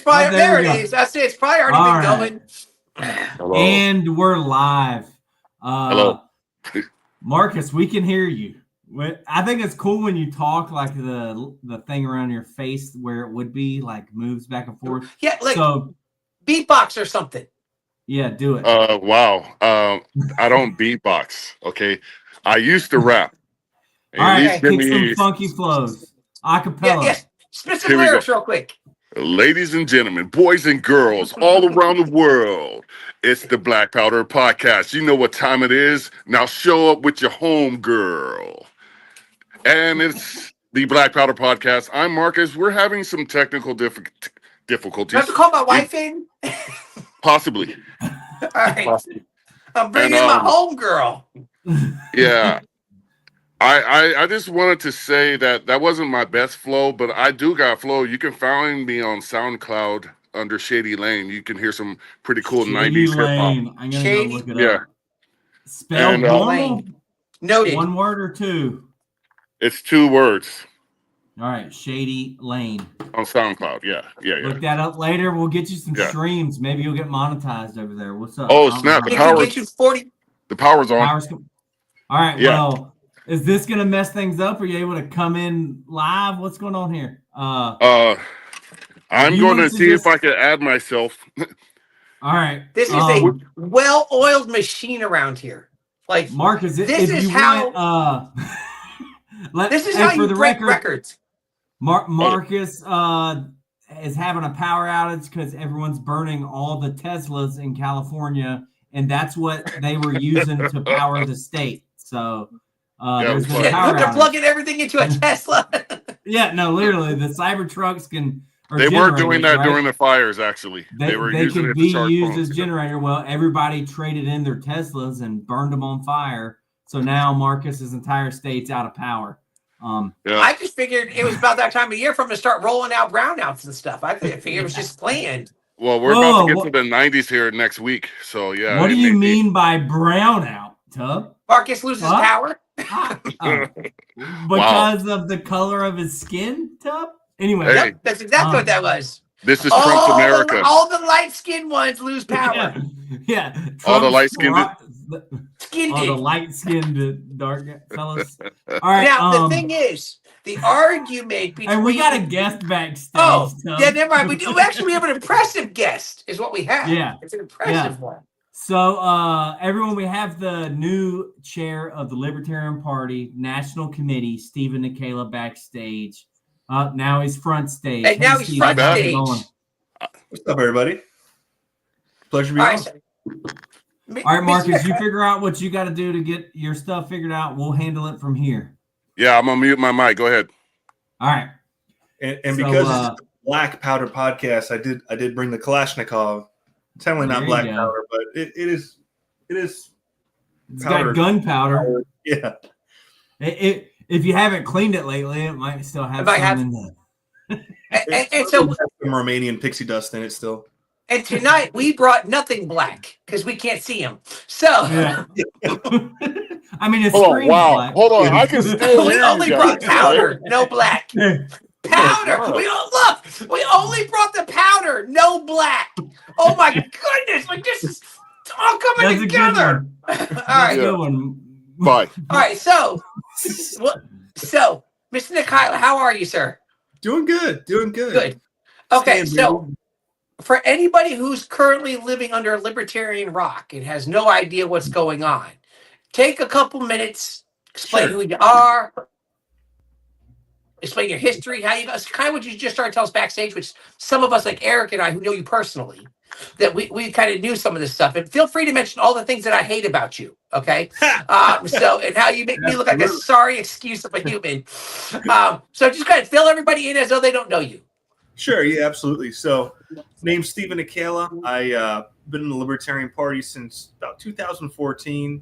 probably there. It is. I say it's probably already been going. Hello. And we're live. Hello. Marcus, we can hear you. I think it's cool when you talk, like the thing around your face where it would be like moves back and forth. Yeah, like beatbox or something. Yeah, do it. Wow. I don't beatbox. Okay, I used to rap. All right, kick some funky flows. Acapella. Yes. Spit some lyrics real quick. Ladies and gentlemen, boys and girls all around the world, it's the Black Powder Podcast. You know what time it is. Now show up with your home girl. And it's the Black Powder Podcast. I'm Marcus. We're having some technical difficulties. Do I have to call my wife in? Possibly. All right. Possibly. I'm bringing in my home girl. Yeah. I just wanted to say that wasn't my best flow, but I do got flow. You can find me on SoundCloud under Shady Lane. You can hear some pretty cool Shady 90s Lane. hip hop. I'm gonna go look it up. Spell normal? Noted. One word or two? It's 2 words. All right, Shady Lane. On SoundCloud, yeah. Look that up later. We'll get you some streams. Maybe you'll get monetized over there. What's up? Oh, snap. The power's on. All right, well, is this going to mess things up? Are you able to come in live? What's going on here? I'm going to see if I can add myself. All right. This is a well-oiled machine around here. Like, Marcus, this is how you break records. Marcus is having a power outage because everyone's burning all the Teslas in California, and that's what they were using to power the state. So there's been a power outage. They're plugging everything into a Tesla. Yeah, no, literally, the Cybertrucks can. They were doing that during the fires, actually. They could be used as generator. Well, everybody traded in their Teslas and burned them on fire. So now Marcus's entire state's out of power. I just figured it was about that time of year for them to start rolling out brownouts and stuff. I figured it was just planned. Well, we're about to get to the 90s here next week. So, yeah. What do you mean by brownout, Tub? Marcus loses power? Because of the color of his skin, Tub? Anyway. Hey, yep, that's exactly what that was. This is Trump's America. All the light-skinned ones lose power. Yeah. All the light-skinned. All the light-skinned dark fellas. All right. Now, the thing is, the argument between... And we got a guest backstage. Oh, yeah, never mind. We have an impressive guest, is what we have. Yeah. It's an impressive one. So, everyone, we have the new chair of the Libertarian Party National Committee, Steven Nekhaila, backstage. Now he's front stage. And now he's front stage. What's up, everybody? Pleasure to be on. All right, Marcus, you figure out what you got to do to get your stuff figured out. We'll handle it from here. Yeah, I'm going to mute my mic. Go ahead. All right. And because it's a Black Powder Podcast, I did bring the Kalashnikov. It's definitely not black powder, but it is. It's got gunpowder. Yeah. If you haven't cleaned it lately, it might still have some in there. And so some Romanian pixie dust in it still. And tonight we brought nothing black because we can't see him. So I mean, it's black. Hold on, I can still. We only brought powder, no black. Powder. We don't look. We only brought the powder, no black. Oh my goodness! Like this is all coming together. All right. Good one. Bye. All right. So, Mr. Nekhaila, how are you, sir? Doing good. Good. Okay. So, for anybody who's currently living under a libertarian rock and has no idea what's going on, take a couple minutes, explain who you are, explain your history, how you got, kind of what you just started to tell us backstage, which some of us, like Eric and I, who know you personally, that we kind of knew some of this stuff. And feel free to mention all the things that I hate about you, okay? And how you make me look like a sorry excuse of a human. So just kind of fill everybody in as though they don't know you. Sure, yeah, absolutely. So, name's Steven Nekhaila. I've been in the Libertarian Party since about 2014.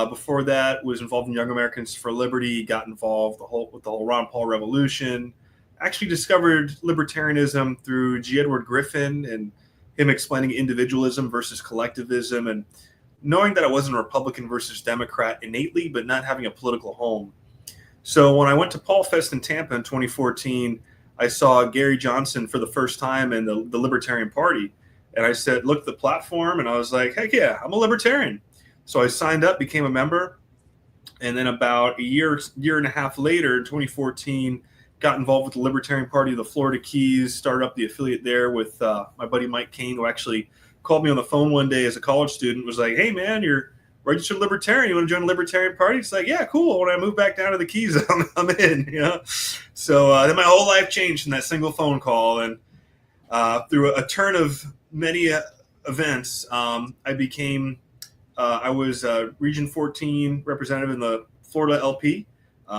Before that, was involved in Young Americans for Liberty, got involved with the whole Ron Paul revolution. Actually discovered libertarianism through G. Edward Griffin and him explaining individualism versus collectivism, and knowing that I wasn't a Republican versus Democrat innately, but not having a political home. So when I went to Paul Fest in Tampa in 2014, I saw Gary Johnson for the first time in the Libertarian Party. And I said, look at the platform. And I was like, heck yeah, I'm a libertarian. So I signed up, became a member. And then about a year and a half later, in 2014, got involved with the Libertarian Party of the Florida Keys, started up the affiliate there with my buddy Mike Kane, who actually called me on the phone one day as a college student, was like, hey, man, you're registered libertarian. You want to join the Libertarian Party? It's like, yeah, cool. When I move back down to the Keys, I'm in, you know? So then my whole life changed in that single phone call. And through a turn of many events, I became I was Region 14 representative in the Florida LP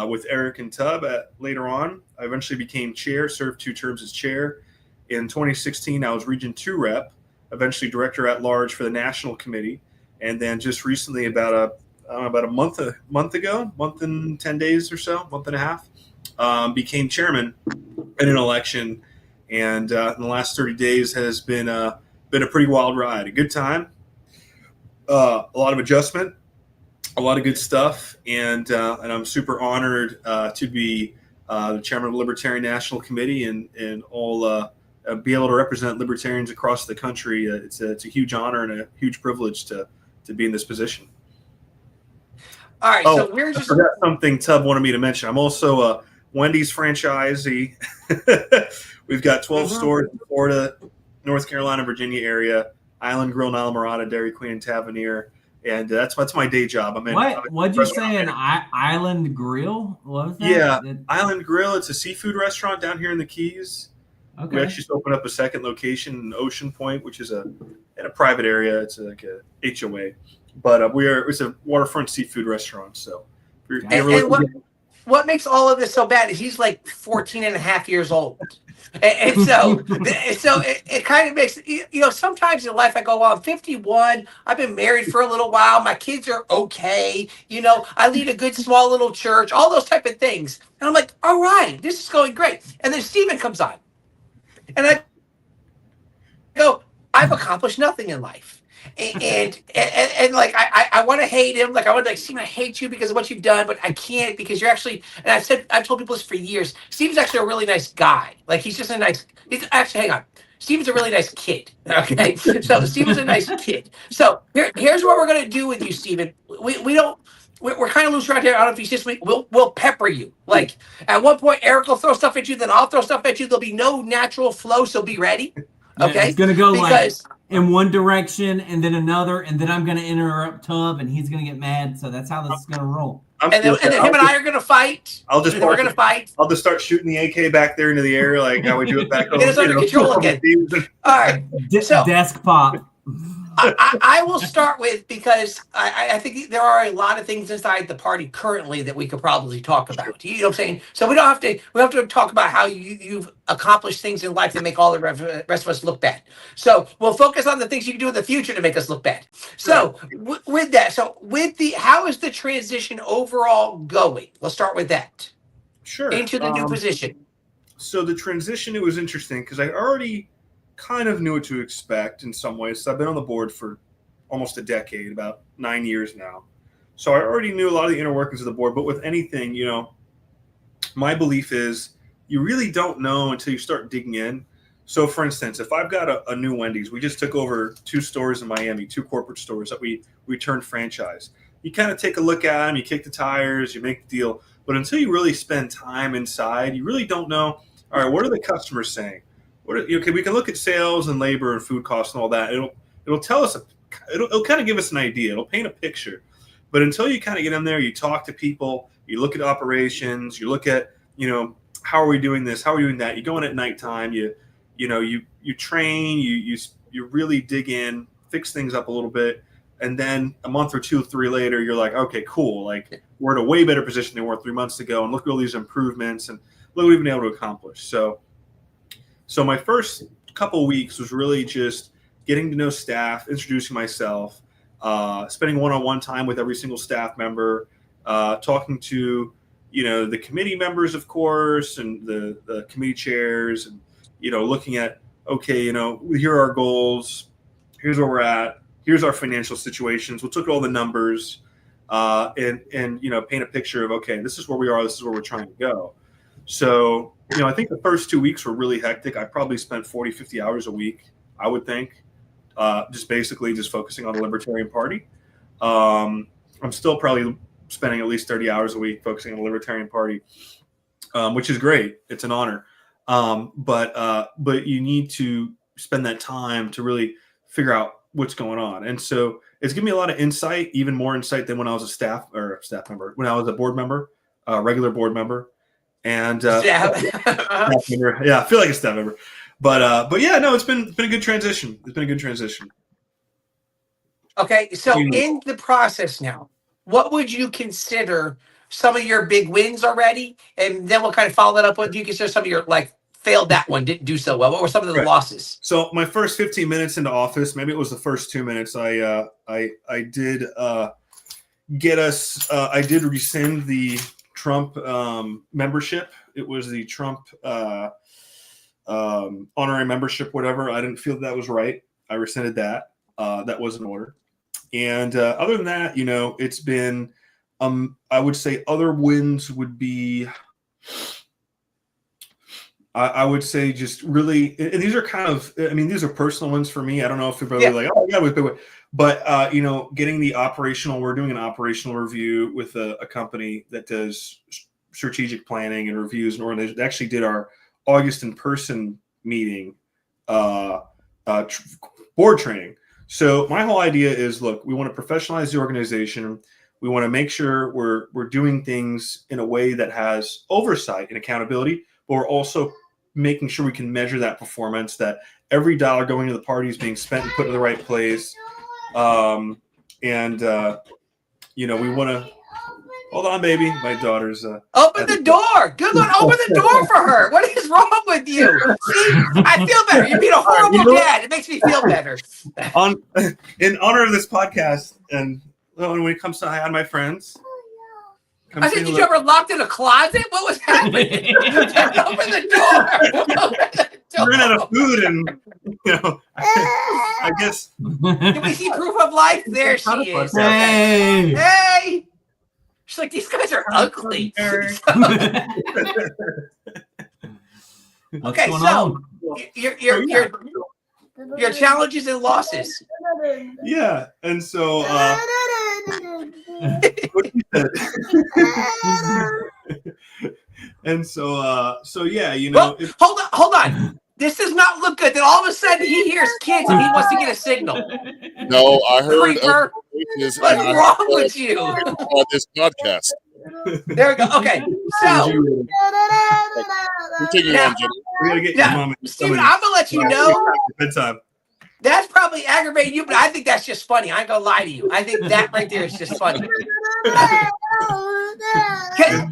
with Eric and Tubb. Later on, I eventually became chair, served 2 terms as chair. In 2016, I was Region 2 rep, eventually director at large for the National Committee. And then just recently, about a month and 10 days or so, month and a half, became chairman in an election. And in the last 30 days has been a pretty wild ride, a good time. A lot of adjustment, a lot of good stuff, and I'm super honored to be the chairman of the Libertarian National Committee and all be able to represent libertarians across the country. It's a huge honor and a huge privilege to be in this position. All right, so we're I just forgot something Tubb wanted me to mention. I'm also a Wendy's franchisee. We've got 12 stores in Florida, North Carolina, Virginia area. Island Grill, Islamorada, Dairy Queen, and Tavernier, and that's my day job. What'd you say? An Island Grill? What was that? Yeah, Island Grill. It's a seafood restaurant down here in the Keys. Okay. We actually just opened up a second location in Ocean Point, which is in a private area. It's like a HOA, but it's a waterfront seafood restaurant. So, what makes all of this so bad is he's like 14 and a half years old. And so it kind of makes, sometimes in life I go, well, I'm 51. I've been married for a little while. My kids are okay. I lead a good small little church, all those type of things. And I'm like, all right, this is going great. And then Steven comes on. And I go, I've accomplished nothing in life. And like I want to hate him. Like I want to Steven, I hate you because of what you've done, but I can't because you're actually. And I've told people this for years. Steven's actually a really nice guy. Like he's actually hang on. Steven's a really nice kid. Okay, so Steven's a nice kid. So here's what we're gonna do with you, Steven. We're kind of loose around here. I don't know if he's just we'll pepper you. Like at one point, Eric will throw stuff at you, then I'll throw stuff at you. There'll be no natural flow, so be ready. Okay, yeah, it's gonna go in one direction and then another, and then I'm going to interrupt Tubb, and he's going to get mad. So that's how this is going to roll. And then him and I are going to fight. We're going to fight. I'll just start shooting the AK back there into the air like how we do it back home. Get us under control again. All right. Desk pop. I will start with, because I think there are a lot of things inside the party currently that we could probably talk about. You know what I'm saying? So we have to talk about how you've accomplished things in life that make all the rest of us look bad. So we'll focus on the things you can do in the future to make us look bad. So with that, how is the transition overall going? Let's start with that. Sure. Into the new position. So the transition, it was interesting because I already kind of knew what to expect in some ways. So I've been on the board for almost a decade, about 9 years now. So I already knew a lot of the inner workings of the board. But with anything, my belief is you really don't know until you start digging in. So for instance, if I've got a new Wendy's, we just took over 2 stores in Miami, 2 corporate stores that we turned franchise. You kind of take a look at them, you kick the tires, you make the deal. But until you really spend time inside, you really don't know, all right, what are the customers saying? We can look at sales and labor and food costs and all that. It'll tell us, it'll kind of give us an idea. It'll paint a picture. But until you kind of get in there, you talk to people, you look at operations, you look at, how are we doing this? How are we doing that? You go in at nighttime, you train, you really dig in, fix things up a little bit. And then a month or 2 or 3 later, you're like, okay, cool. Like we're in a way better position than we were 3 months ago. And look at all these improvements and look what we've been able to accomplish. So my first couple of weeks was really just getting to know staff, introducing myself, spending one-on-one time with every single staff member, talking to, the committee members, of course, and the committee chairs, and, looking at, okay, here are our goals, here's where we're at, here's our financial situations. We'll look at all the numbers and paint a picture of, okay, this is where we are, this is where we're trying to go. So, I think the first 2 weeks were really hectic. I probably spent 40, 50 hours a week, I would think, just basically just focusing on the Libertarian Party. I'm still probably spending at least 30 hours a week focusing on the Libertarian Party, which is great. It's an honor. But you need to spend that time to really figure out what's going on. And so it's given me a lot of insight, even more insight than when I was a staff member, when I was a board member, regular board member. And Staff. staff member. Yeah, I feel like a staff member. But yeah, no, it's been a good transition. It's been a good transition. Okay, so in the process now, what would you consider some of your big wins already? And then we'll kind of follow that up with, do you consider some of your, like, failed that one, didn't do so well? What were some of the losses? So my first 15 minutes into office, maybe it was the first 2 minutes, I did I did rescind the Trump membership. It was the Trump honorary membership, whatever. I didn't feel that was right. I rescinded that. That was in order. And other than that, it's been, I would say other wins would be, I would say just really, and these are kind of, these are personal ones for me. I don't know if people are like, oh, yeah, it was a big one. But, getting we're doing an operational review with a company that does strategic planning and reviews. And they actually did our August in-person meeting, board training. So my whole idea is, look, we want to professionalize the organization. We want to make sure we're doing things in a way that has oversight and accountability, but we're also making sure we can measure that performance, that every dollar going to the party is being spent and put in the right place. We want to hold on, baby. My daughter's open the door. Good one. Open the door for her. What is wrong with you? See, I feel better. You're being a horrible dad. It makes me feel better. In honor of this podcast, and when it comes to I had my friends. I said, did you ever locked in a closet? What was happening? Open the door. Ran out of food, and I guess. Can we see proof of life? There she is. Hey. Hey. She's like, these guys are ugly. Okay, so your challenges and losses. Yeah, and so what you said. And so yeah, Well, hold on. This does not look good. Then all of a sudden he hears kids and he wants to get a signal. No, I heard Creeper. voices What's and wrong with you? on this podcast. There we go. Okay, so Continue Now- on, Jimmy. We gotta get your now, mom. Steven, I'm gonna let you know Bedtime. that's probably aggravating you, but I think that's just funny. I ain't gonna lie to you. I think that right there is just funny.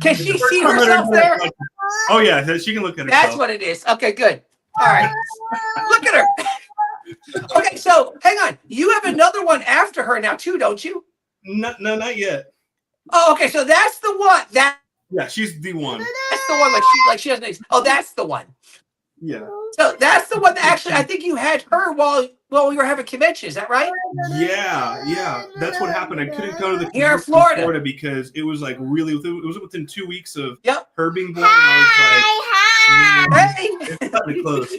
Can she see herself there? Oh yeah, she can look at herself. That's what it is. Okay, good. All right. Look at her. Okay, so hang on. You have another one after her now too, don't you? No, not yet. Oh, okay. So that's the one. Yeah, she's the one. That's the one. Like she doesn't. Oh, that's the one. Yeah. So that's the one that actually I think you had her while we were having convention. Is that right? Yeah. That's what happened. I couldn't go to the Here in convention Florida. because it was like really. It was within 2 weeks of Yep. her being born. And I was like, Hey. it's probably close.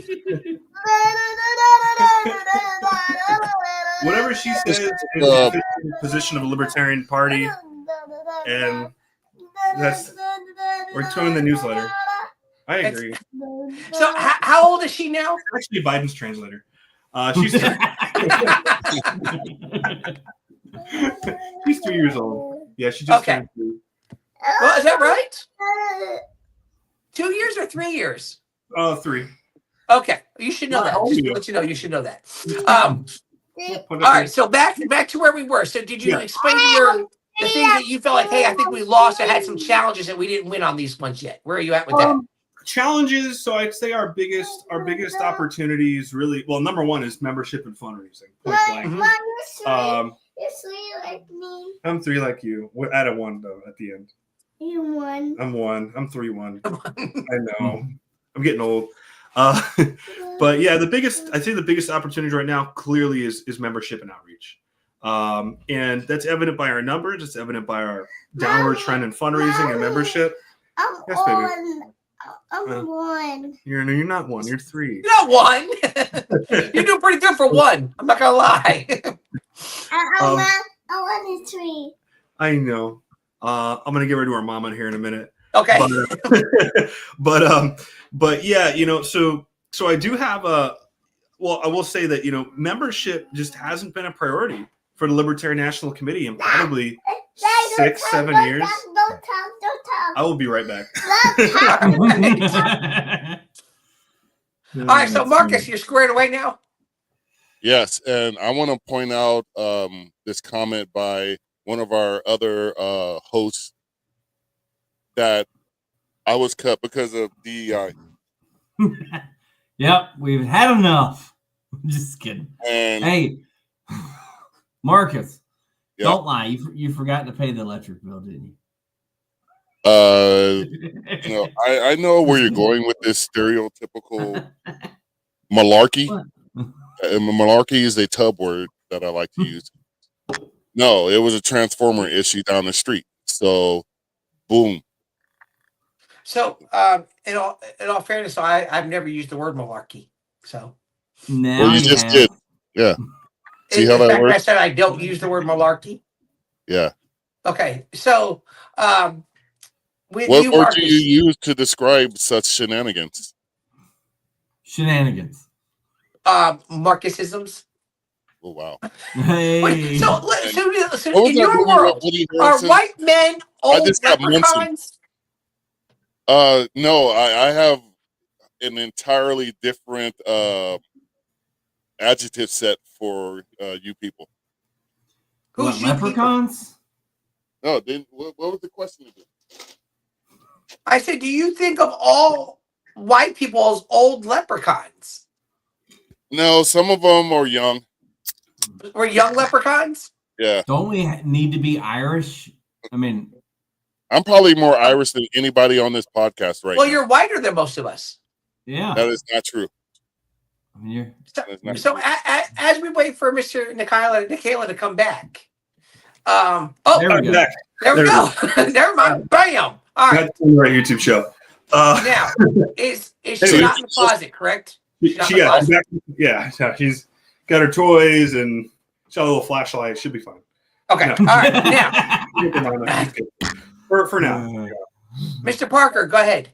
Whatever she says is the official position of the Libertarian Party, and we're doing the newsletter. I agree. So how old is she now? Actually, Biden's translator. She's she's 3 years old. Yeah, she just Okay. turned 3. Well, is that right? 2 years or 3 years? 3. Okay, you should know that. Just to let you know, you should know that. All right, so back to where we were. So did you explain to the things that you felt like, hey, I think we lost or had some challenges and we didn't win on these ones yet? Where are you at with that? Challenges. So I'd say our biggest opportunities really, well, number one is membership and fundraising. Point blank. I'm 3 like you. We're at a 1 though at the end. You won. I'm 1. I'm 3-1. I know. I'm getting old. But yeah, I'd say the biggest opportunity right now clearly is membership and outreach. And that's evident by our numbers. It's evident by our downward trend in fundraising and membership. Yes, baby. I'm one. You're not one. You're 3. You're not one. You're doing pretty good for one. I'm not gonna lie. I want a 3. I know. I'm gonna get rid of our mama here in a minute. Okay. But yeah, so I do have I will say that membership just hasn't been a priority for the Libertarian National Committee in probably 6-7 years. Don't talk. I will be right back. All right, so Marcus, you're squared away now. Yes, and I want to point out this comment by one of our other hosts that I was cut because of DEI. Yep, we've had enough. Just kidding. And Hey, Marcus, Yeah. don't lie. You forgot to pay the electric bill, didn't you? I know where you're going with this stereotypical malarkey. What? Malarkey is a tub word that I like to use. No, it was a transformer issue down the street. So, boom. So, in all fairness, I've never used the word malarkey. So, Now Well, you just have. did. Yeah. See in how that fact, I works? said I don't use the word malarkey. Yeah. Okay, so with What you, word Marcus, do you use to describe such shenanigans? Shenanigans. Marcusisms. Oh, wow. Hey. Wait, so What was in that your movie world, with Woody are Harrelson? white men old just got mentioned. leprechauns? No, I have an entirely different adjective set for you people. Who's What, you leprechauns? No, then what was the question again? I said, do you think of all white people as old leprechauns? No, some of them are young. We're young leprechauns? Yeah, Don't we need to be Irish? I mean, I'm probably more Irish than anybody on this podcast right Well, now. you're whiter than most of us. yeah. That is not true. I mean, you're That is not So true. as we wait for Mr. Nekhaila to come back. there we I'm go. back. There we go. Never mind. Bam. All right. That's the right YouTube show. Now, is she Anyway. not in the closet, correct? She's not in the Yeah, closet. yeah, she's got her toys and she's got a little flashlight. She'll be fine. Okay. No. All right. Now, For now. Mr. Parker, go ahead.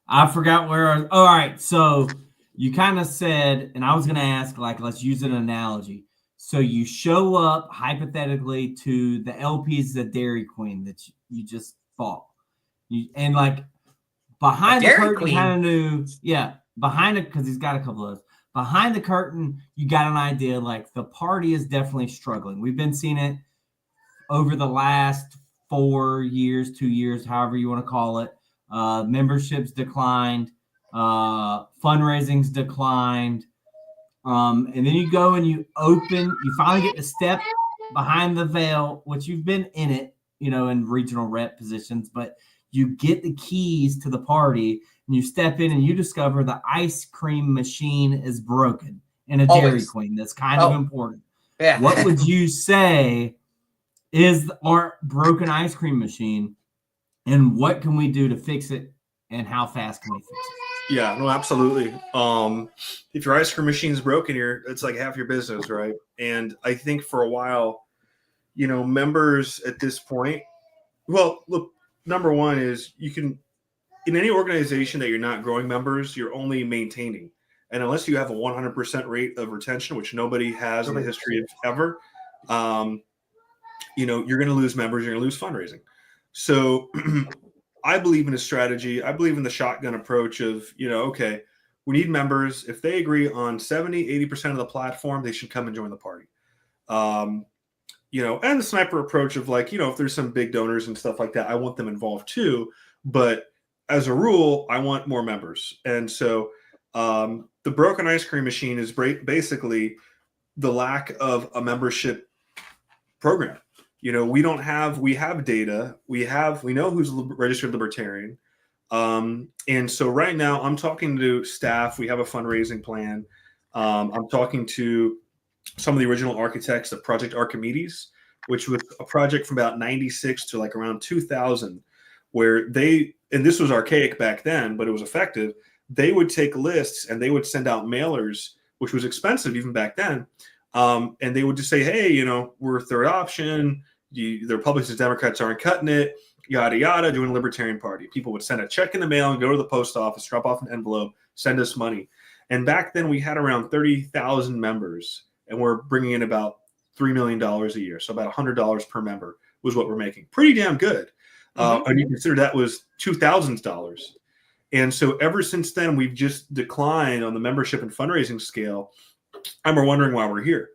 I forgot where I was. All right. So you kind of said, and I was going to ask, like, let's use an analogy. So you show up hypothetically to the LP's the Dairy Queen that you just fought. And like behind the Dairy curtain, Queen? kind of knew, yeah, behind it, because he's got a couple of those. Behind the curtain, you got an idea like the party is definitely struggling. We've been seeing it over the last 4 years, 2 years, however you want to call it. Memberships declined, fundraising's declined. And then you go and you finally get to step behind the veil, which you've been in it, in regional rep positions, but you get the keys to the party and you step in and you discover the ice cream machine is broken in a Dairy Always. Queen. That's kind of important. Yeah. What would you say is our broken ice cream machine, and what can we do to fix it, and how fast can we fix it? Yeah, no, absolutely. If your ice cream machine is broken here, it's like half your business, right? And I think for a while, members at this point, well, look, number one is you can, in any organization that you're not growing members, you're only maintaining. And unless you have a 100% rate of retention, which nobody has in the history of ever, you're going to lose members, you're going to lose fundraising. So I believe in a strategy. I believe in the shotgun approach of, okay, we need members. If they agree on 70, 80% of the platform, they should come and join the party. And the sniper approach of like, if there's some big donors and stuff like that, I want them involved too. But as a rule, I want more members. And so the broken ice cream machine is basically the lack of a membership program. We have data. We know who's registered libertarian. And so right now I'm talking to staff. We have a fundraising plan. I'm talking to some of the original architects of Project Archimedes, which was a project from about 96 to like around 2000, where they and this was archaic back then, but it was effective. They would take lists and they would send out mailers, which was expensive even back then. And they would just say, hey, you know, we're third option. The Republicans and Democrats aren't cutting it, yada, yada, doing a Libertarian Party. People would send a check in the mail and go to the post office, drop off an envelope, send us money. And back then we had around 30,000 members, and we're bringing in about $3 million a year. So about $100 per member was what we're making. Pretty damn good. And you consider that was $2,000. And so ever since then, we've just declined on the membership and fundraising scale. And we're wondering why we're here,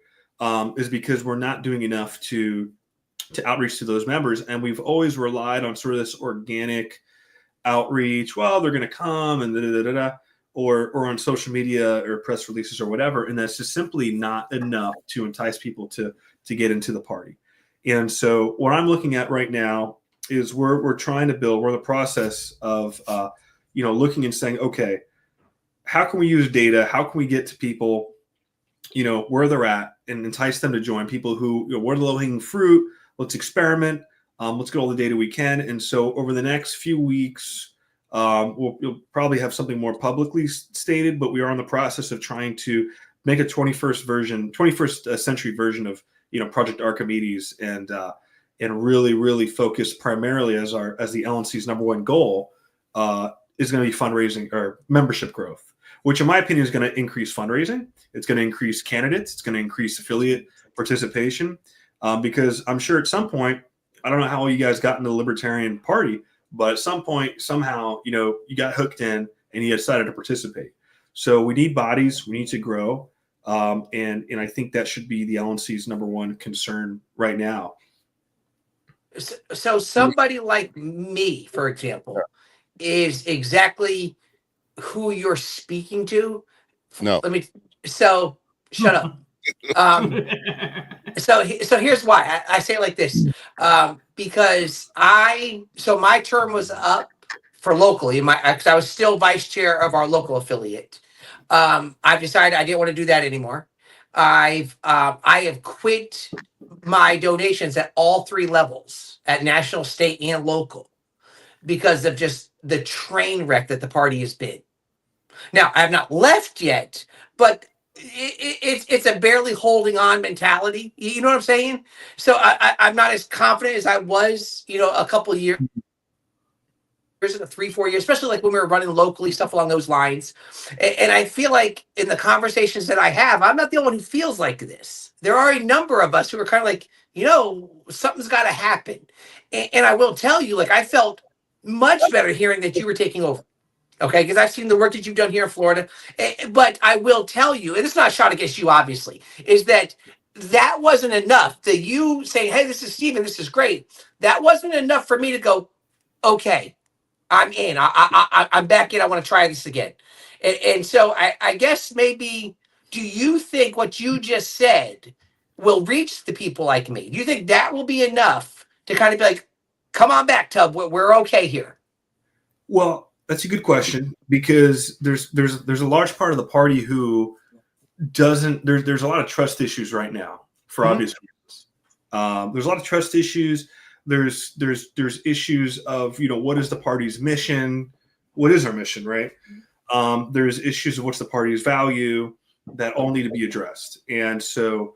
is because we're not doing enough to outreach to those members. And we've always relied on sort of this organic outreach. Well, they're going to come and da-da-da-da-da, or on social media or press releases or whatever. And that's just simply not enough to entice people to get into the party. And so what I'm looking at right now is we're trying to build, we're in the process of, looking and saying, okay, how can we use data? How can we get to people, where they're at and entice them to join? People who, what are the low-hanging fruit? Let's experiment. Let's get all the data we can. And so over the next few weeks, you'll probably have something more publicly stated, but we are in the process of trying to make a 21st century version of, Project Archimedes, and really, really focus primarily as the LNC's number one goal is going to be fundraising or membership growth, which in my opinion is going to increase fundraising. It's going to increase candidates. It's going to increase affiliate participation, because I'm sure at some point, I don't know how you guys got into the Libertarian Party, but at some point, somehow, you got hooked in and you decided to participate. So we need bodies. We need to grow. And I think that should be the LNC's number one concern right now. So somebody like me, for example, is exactly who you're speaking to. No. So shut up. So here's why I say it like this, because my term was up for locally, because I was still vice chair of our local affiliate. I've decided I didn't want to do that anymore. I have quit my donations at all three levels, at national, state, and local, because of just the train wreck that the party has been. Now, I have not left yet, but it's a barely holding on mentality. You know what I'm saying? So I'm not as confident as I was, a couple of years, 3-4 years, especially like when we were running locally, stuff along those lines. And I feel like in the conversations that I have, I'm not the only one who feels like this. There are a number of us who are kind of like, something's got to happen. And I will tell you, like, I felt much better hearing that you were taking over. Okay, because I've seen the work that you've done here in Florida. But I will tell you, and it's not a shot against you, obviously, is that wasn't enough. That you saying, hey, this is Steven, this is great. That wasn't enough for me to go, okay, I'm in. I'm back in. I want to try this again. And so I guess maybe, do you think what you just said will reach the people like me? Do you think that will be enough to kind of be like, come on back, Tub, we're okay here? Well, that's a good question, because there's a large part of the party who doesn't. There's a lot of trust issues right now for obvious reasons. There's a lot of trust issues. There's issues of, what is the party's mission? What is our mission, right? There's issues of what's the party's value that all need to be addressed. And so,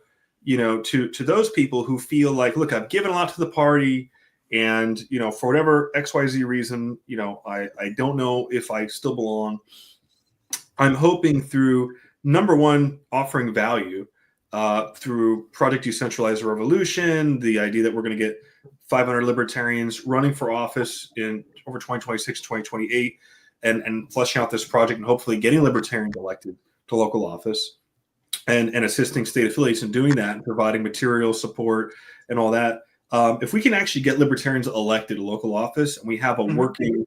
to those people who feel like, look, I've given a lot to the party, and, for whatever XYZ reason, I don't know if I still belong. I'm hoping through, number one, offering value through Project Decentralized Revolution, the idea that we're going to get 500 libertarians running for office in over 2026, 2028, and fleshing out this project and hopefully getting libertarians elected to local office, and assisting state affiliates in doing that and providing material support and all that. If we can actually get libertarians elected to local office, and we have a working,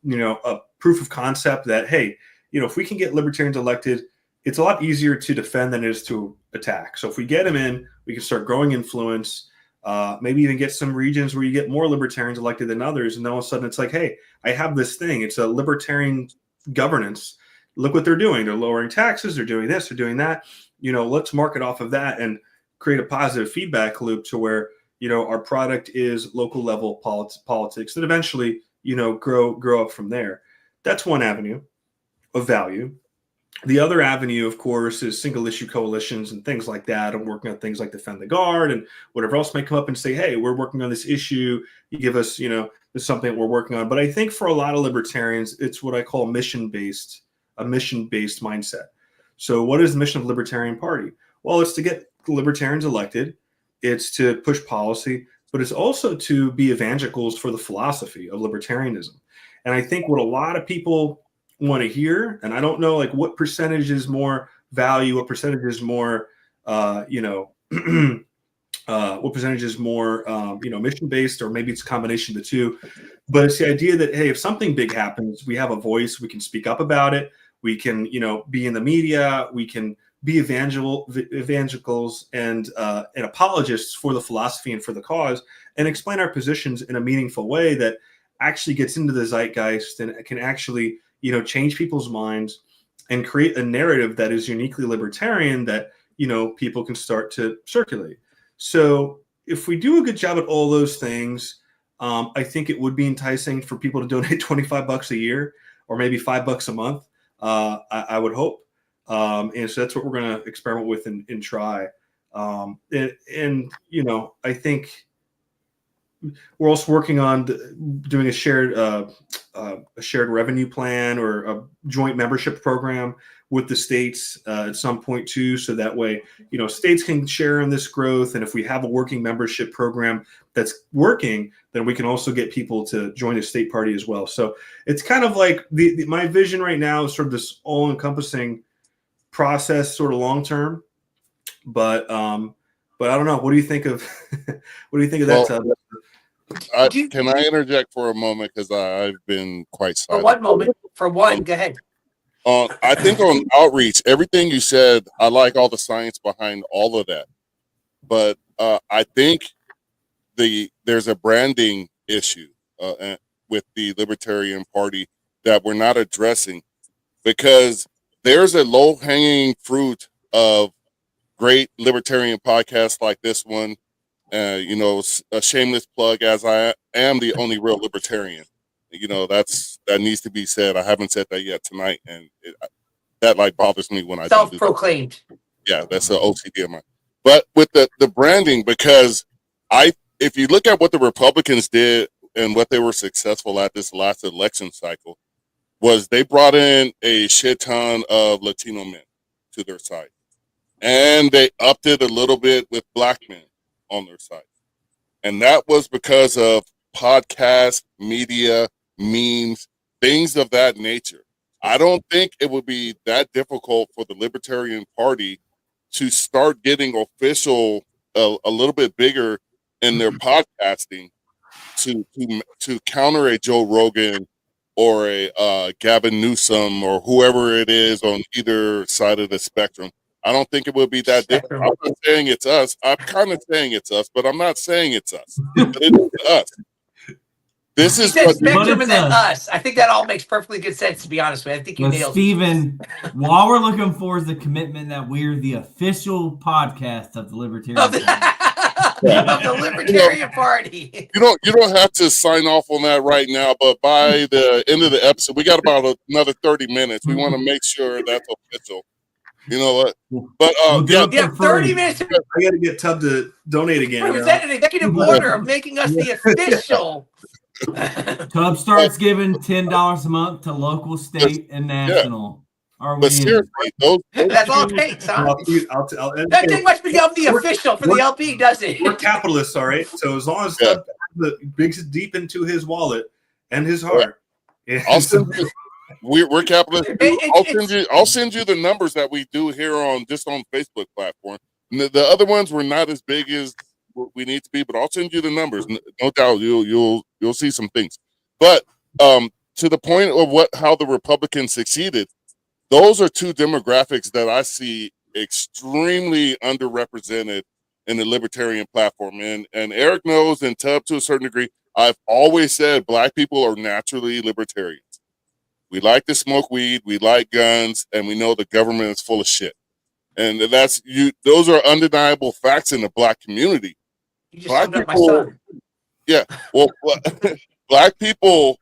a proof of concept that, hey, if we can get libertarians elected, it's a lot easier to defend than it is to attack. So if we get them in, we can start growing influence. Maybe even get some regions where you get more libertarians elected than others. And then all of a sudden it's like, hey, I have this thing. It's a libertarian governance. Look what they're doing. They're lowering taxes. They're doing this. They're doing that. Let's market off of that and create a positive feedback loop to where, our product is local level politics that eventually grow up from there. That's one avenue of value. The other avenue, of course, is single issue coalitions and things like that. I'm working on things like Defend the Guard and whatever else may come up and say, hey, we're working on this issue. You give us, there's something that we're working on. But I think for a lot of libertarians, it's what I call a mission-based mindset. So what is the mission of the Libertarian Party? Well, it's to get libertarians elected. It's to push policy, but it's also to be evangelicals for the philosophy of libertarianism. And I think what a lot of people want to hear, and I don't know like what percentage is more value, what percentage is more what percentage is more mission based, or maybe it's a combination of the two. But it's the idea that, hey, if something big happens, we have a voice, we can speak up about it, we can be in the media, we can be evangelicals and apologists for the philosophy and for the cause, and explain our positions in a meaningful way that actually gets into the zeitgeist and can actually change people's minds and create a narrative that is uniquely libertarian that, people can start to circulate. So if we do a good job at all those things, I think it would be enticing for people to donate $25 a year or maybe $5 a month. I would hope. And so that's what we're going to experiment with and try. And I think we're also working on doing a shared revenue plan or a joint membership program with the states at some point too. So that way, states can share in this growth. And if we have a working membership program that's working, then we can also get people to join the state party as well. So it's kind of like my vision right now is sort of this all-encompassing process, sort of long-term. But I don't know. What do you think of that, Tub? Can I interject for a moment, because I've been quite silent. For one, go ahead. I think on outreach, everything you said, I like all the science behind all of that. But I think there's a branding issue with the Libertarian Party that we're not addressing, because there's a low-hanging fruit of great libertarian podcasts like this one. A shameless plug, as I am the only real libertarian. That needs to be said. I haven't said that yet tonight, and that bothers me when I self-proclaimed. Yeah, that's an OCD of mine. But with the branding, because if you look at what the Republicans did and what they were successful at this last election cycle, was they brought in a shit ton of Latino men to their side, and they upped it a little bit with black men on their side. And that was because of podcasts, media, memes, things of that nature. I don't think it would be that difficult for the Libertarian Party to start getting official a little bit bigger in their podcasting to counter a Joe Rogan or a Gavin Newsom or whoever it is on either side of the spectrum. I don't think it would be that different. I'm not saying it's us. I'm kind of saying it's us, but I'm not saying it's us. But it is us. This is what spectrum and then us. I think that all makes perfectly good sense, to be honest with you. I think you nailed Steven, while we're looking for the commitment that we're the official podcast of the Libertarian Party. Of the Libertarian Party. You don't have to sign off on that right now, but by the end of the episode, we got about another 30 minutes. We want to make sure that's official. You know what? But yeah, 30 minutes. I got to get Tub to donate again. Is that an executive order of making us the official? Tub starts giving $10 a month to local, state, and national. But seriously, that's all it takes, huh? That thing must become the official for the LP, does it? We're capitalists, all right? So as long as Tub digs it deep into his wallet and his heart. Yeah. We're capitalists. I'll send you the numbers that we do here on Facebook platform. The other ones were not as big as we need to be, but I'll send you the numbers. No doubt you'll see some things. But to the point of how the Republicans succeeded, those are two demographics that I see extremely underrepresented in the libertarian platform. And Eric knows, and Tub to a certain degree, I've always said Black people are naturally libertarians. We like to smoke weed, we like guns, and we know the government is full of shit. And those are undeniable facts in the Black community. You just summed up my son. Yeah, well, Black people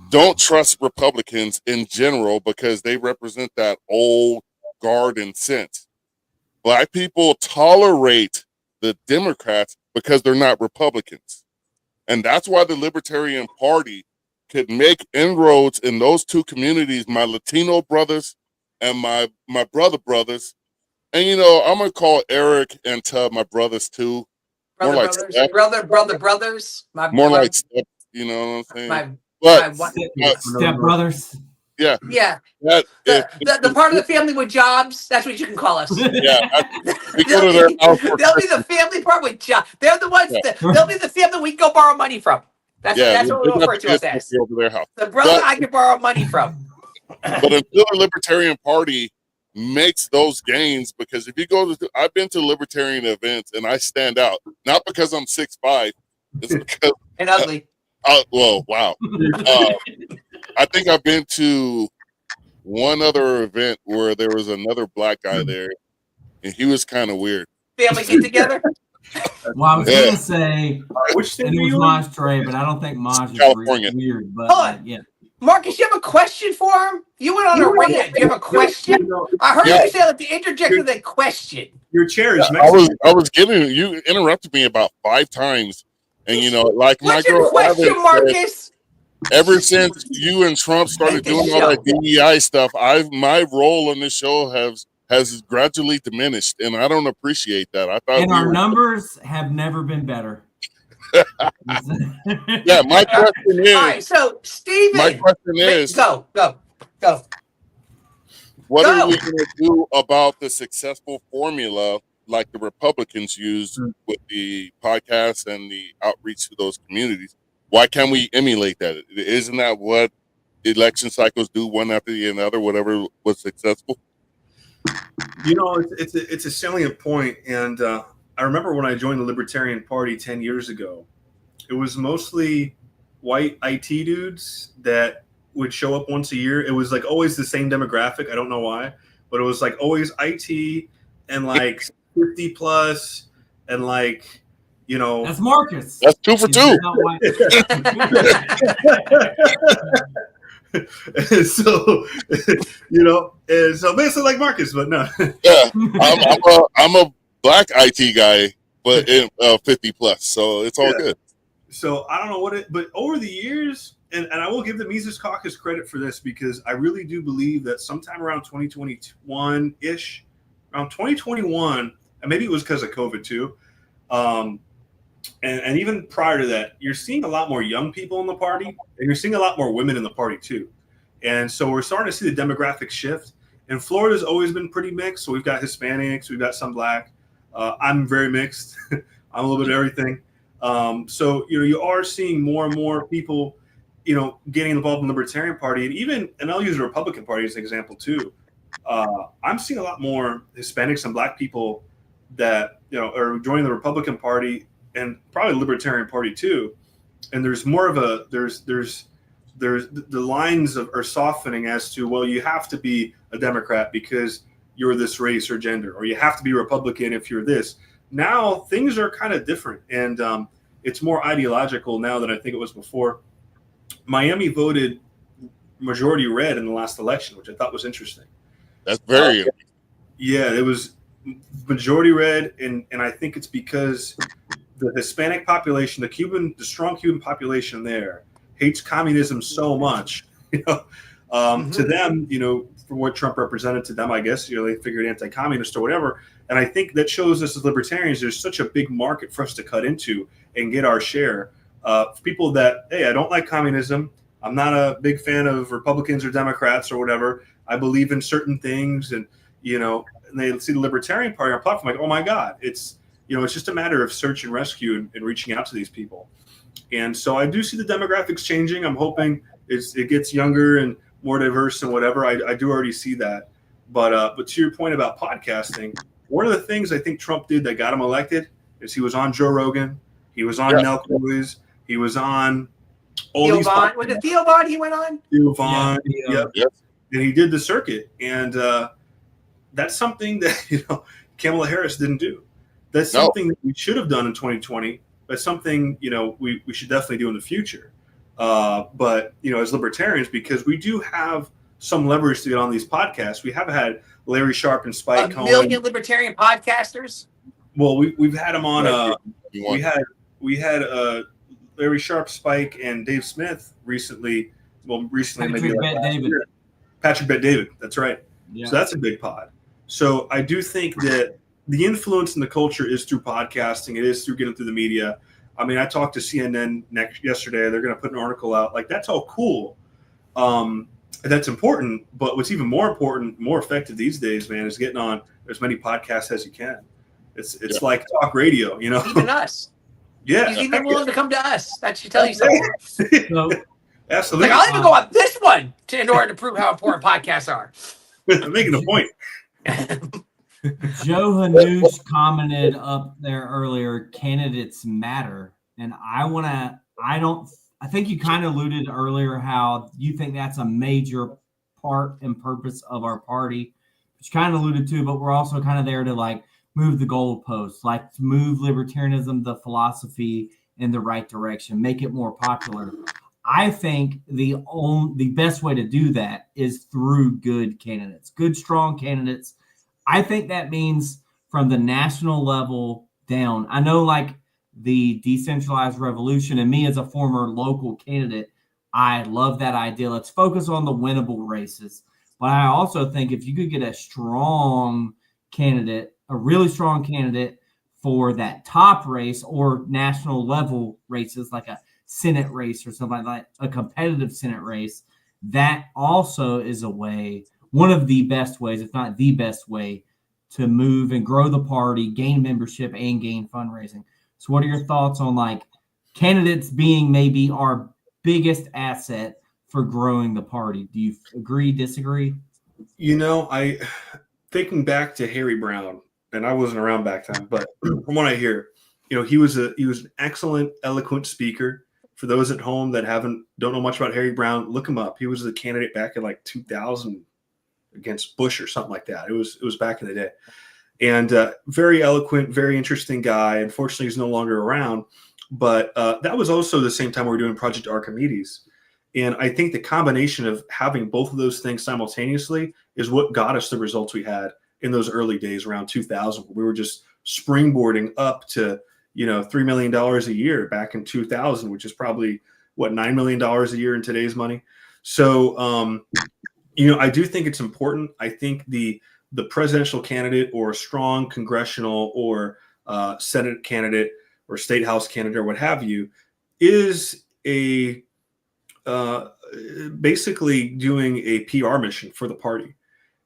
don't trust Republicans in general because they represent that old guard and sense. Black people tolerate the Democrats because they're not Republicans. And that's why the Libertarian Party could make inroads in those two communities, my Latino brothers and my brother brothers. And, you know, I'm going to call Eric and Tub my brothers too. Brother, more like brothers, step, brothers. more like step, you know what I'm saying? my But Step brothers. yeah, yeah. that The part of the family with jobs. That's what you can call us. yeah, we go to their house for They'll be the family part with jobs. They're the ones. Yeah. They'll be the family we can go borrow money from. That's what we'll refer to us as. over their house. The brother But- I can borrow money from. But until the Libertarian Party makes those gains, because if you go to, I've been to Libertarian events and I stand out, not because I'm 6'5", it's because, And ugly. well, wow. I think I've been to one other event where there was another black guy there, and he was kind of weird. Family get together. Well, I was Yeah. gonna say, Which state and it were was you in? Maj Trey, but I don't think Maj is California. weird. But Hold on. yeah, Marcus, you have a question for him? You went on a rant. Do you have a question? I heard Yeah. you say like to interject with a question. Your chair is I Mexican. was getting, you interrupted me about 5 times, and you know, like my What's your girl question, Evan said, Marcus? ever since you and Trump started Hate this doing all show. that DEI stuff, my role on this show has gradually diminished, and I don't appreciate that. I thought and our numbers have never been better. yeah. My question All right, is, so Steven, my question is, go. what Go. are we going to do about the successful formula like the Republicans used with the podcast and the outreach to those communities? Why can't we emulate that? Isn't that what election cycles do, one after the other, whatever was successful? You know, it's a salient point, and I remember when I joined the Libertarian Party 10 years ago, it was mostly white IT dudes that would show up once a year. It was like always the same demographic. I don't know why, but it was like always IT and like 50 plus and like, you know. That's Marcus. That's 2 for 2. And so, you know, and so basically like Marcus, but no. Yeah, I'm a black IT guy, but in 50 plus, so it's all good. So I don't know but over the years, and I will give the Mises Caucus credit for this because I really do believe that sometime around 2021-ish, around 2021, and maybe it was because of COVID too, and even prior to that, you're seeing a lot more young people in the party, and you're seeing a lot more women in the party too. And so we're starting to see the demographic shift. And Florida's always been pretty mixed. So we've got Hispanics, we've got some black. I'm very mixed. I'm a little bit of everything. So, you know, you are seeing more and more people, you know, getting involved in the Libertarian Party. And I'll use the Republican Party as an example too. I'm seeing a lot more Hispanics and black people that, you know, are joining the Republican Party and probably the Libertarian Party too. And there's more of a, there's the lines are softening as to, well, you have to be a Democrat because you're this race or gender, or you have to be Republican if you're this. Now things are kind of different, and it's more ideological now than I think it was before. Miami voted majority red in the last election, which I thought was interesting. That's very Yeah, it was majority red, and I think it's because the Hispanic population, the strong Cuban population there, hates communism so much, you know, to them, you know, for what Trump represented to them, I guess, you know, they figured anti-communist or whatever. And I think that shows us as libertarians, there's such a big market for us to cut into and get our share. People that, hey, I don't like communism. I'm not a big fan of Republicans or Democrats or whatever. I believe in certain things. And, you know, and they see the Libertarian Party on our platform like, oh my God, it's, you know, it's just a matter of search and rescue and reaching out to these people. And so I do see the demographics changing. I'm hoping it gets younger and more diverse and whatever. I do already see that. But to your point about podcasting, one of the things I think Trump did that got him elected is he was on Joe Rogan. He was on Nell Quiz. He was on all Theo these Vaughn. Was it Theo Vaughn he went on? Theo Vaughn. Yeah. Yep. And he did the circuit. And that's something that, you know, Kamala Harris didn't do. That's something that we should have done in 2020. But something, you know, we should definitely do in the future. But as libertarians, because we do have some leverage to get on these podcasts, we have had Larry Sharp and Spike A Cohen. million libertarian podcasters. Well, we've had them on. You We had Larry Sharp, Spike, and Dave Smith recently. Well, recently maybe Patrick like Bet last David. year. Patrick Bet David. That's right. Yeah. So that's a big pod. So I do think that the influence in the culture is through podcasting. It is through getting through the media. I mean, I talked to CNN yesterday. They're going to put an article out. Like, that's all cool. That's important. But what's even more important, more effective these days, man, is getting on as many podcasts as you can. It's like talk radio, Even us. Yeah. He's even willing to come to us. That should tell you something. So, Absolutely. Like, I'll even go on this one in order to prove how important podcasts are. I'm making a point. Joe Hanoush commented up there earlier, candidates matter. And I think you kind of alluded earlier how you think that's a major part and purpose of our party, which you kind of alluded to, but we're also kind of there to like move the goalposts, like to move libertarianism, the philosophy in the right direction, make it more popular. I think the best way to do that is through good candidates, good, strong candidates. I think that means from the national level down. I know like the decentralized revolution, and me as a former local candidate, I love that idea. Let's focus on the winnable races. But I also think if you could get a strong candidate, a really strong candidate for that top race or national level races, like a Senate race or something like that, a competitive Senate race, that also is a way, one of the best ways, if not the best way, to move and grow the party, gain membership, and gain fundraising. So what are your thoughts on like candidates being maybe our biggest asset for growing the party? Do you agree, disagree? I thinking back to Harry Brown, and I wasn't around back then, but from what I hear, he was an excellent, eloquent speaker. For those at home that don't know much about Harry Brown, look him up. He was the candidate back in like 2000 against Bush or something like that. It was back in the day, and very eloquent, very interesting guy. Unfortunately, he's no longer around. But that was also the same time we were doing Project Archimedes. And I think the combination of having both of those things simultaneously is what got us the results we had in those early days around 2000. We were just springboarding up to, $3 million a year back in 2000, which is probably $9 million a year in today's money. So, I do think it's important. I think the presidential candidate or a strong congressional or Senate candidate or state house candidate or what have you is basically doing a PR mission for the party.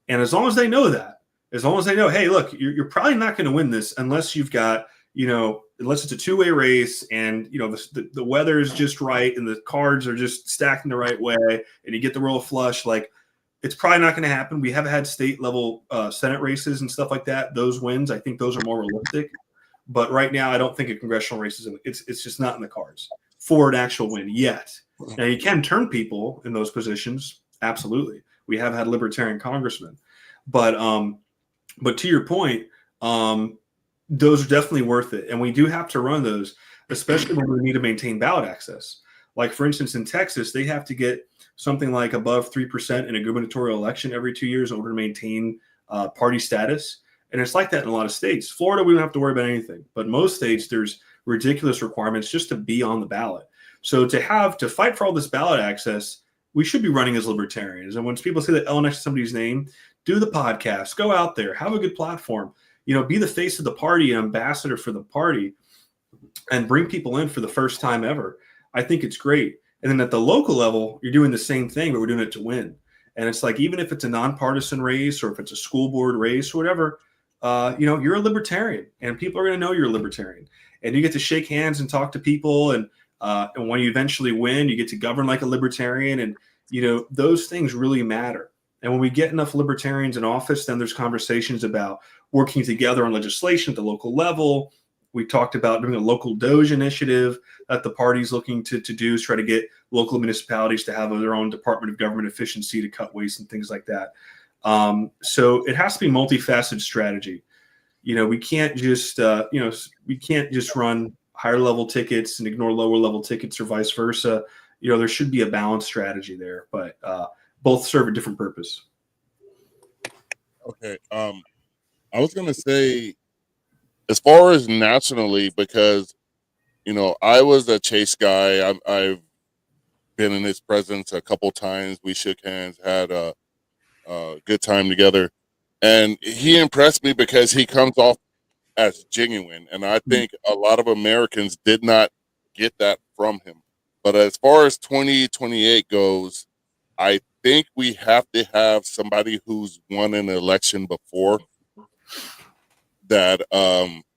And as long as they know that, as long as they know, hey, look, you're probably not going to win this unless you've got, unless it's a two-way race and, the weather is just right and the cards are just stacked in the right way and you get the roll of flush, like it's probably not going to happen. We have had state level Senate races and stuff like that. Those wins, I think those are more realistic. But right now, I don't think a congressional race is it's just not in the cards for an actual win yet. Now, you can turn people in those positions. Absolutely. We have had libertarian congressmen. But to your point, those are definitely worth it. And we do have to run those, especially when we need to maintain ballot access. Like, for instance, in Texas, they have to get something like above 3% in a gubernatorial election every 2 years in order to maintain party status. And it's like that in a lot of states. Florida, we don't have to worry about anything. But most states, there's ridiculous requirements just to be on the ballot. So to fight for all this ballot access, we should be running as libertarians. And when people say that L next to somebody's name, do the podcast, go out there, have a good platform, be the face of the party, an ambassador for the party, and bring people in for the first time ever. I think it's great. And then at the local level, you're doing the same thing, but we're doing it to win. And it's like, even if it's a nonpartisan race or if it's a school board race or whatever, you're a libertarian and people are going to know you're a libertarian, and you get to shake hands and talk to people. And when you eventually win, you get to govern like a libertarian. And, those things really matter. And when we get enough libertarians in office, then there's conversations about working together on legislation at the local level. We talked about doing a local Doge initiative that the party's looking to do, is try to get local municipalities to have their own Department of Government Efficiency to cut waste and things like that. So it has to be multifaceted strategy. We can't just, we can't just run higher level tickets and ignore lower level tickets or vice versa. there should be a balanced strategy there, but both serve a different purpose. Okay. I was gonna say, as far as nationally, because I was a Chase guy. I've been in his presence a couple times. We shook hands, had a good time together, and he impressed me because he comes off as genuine, and I think a lot of Americans did not get that from him. But as far as 2028 goes, I think we have to have somebody who's won an election before that.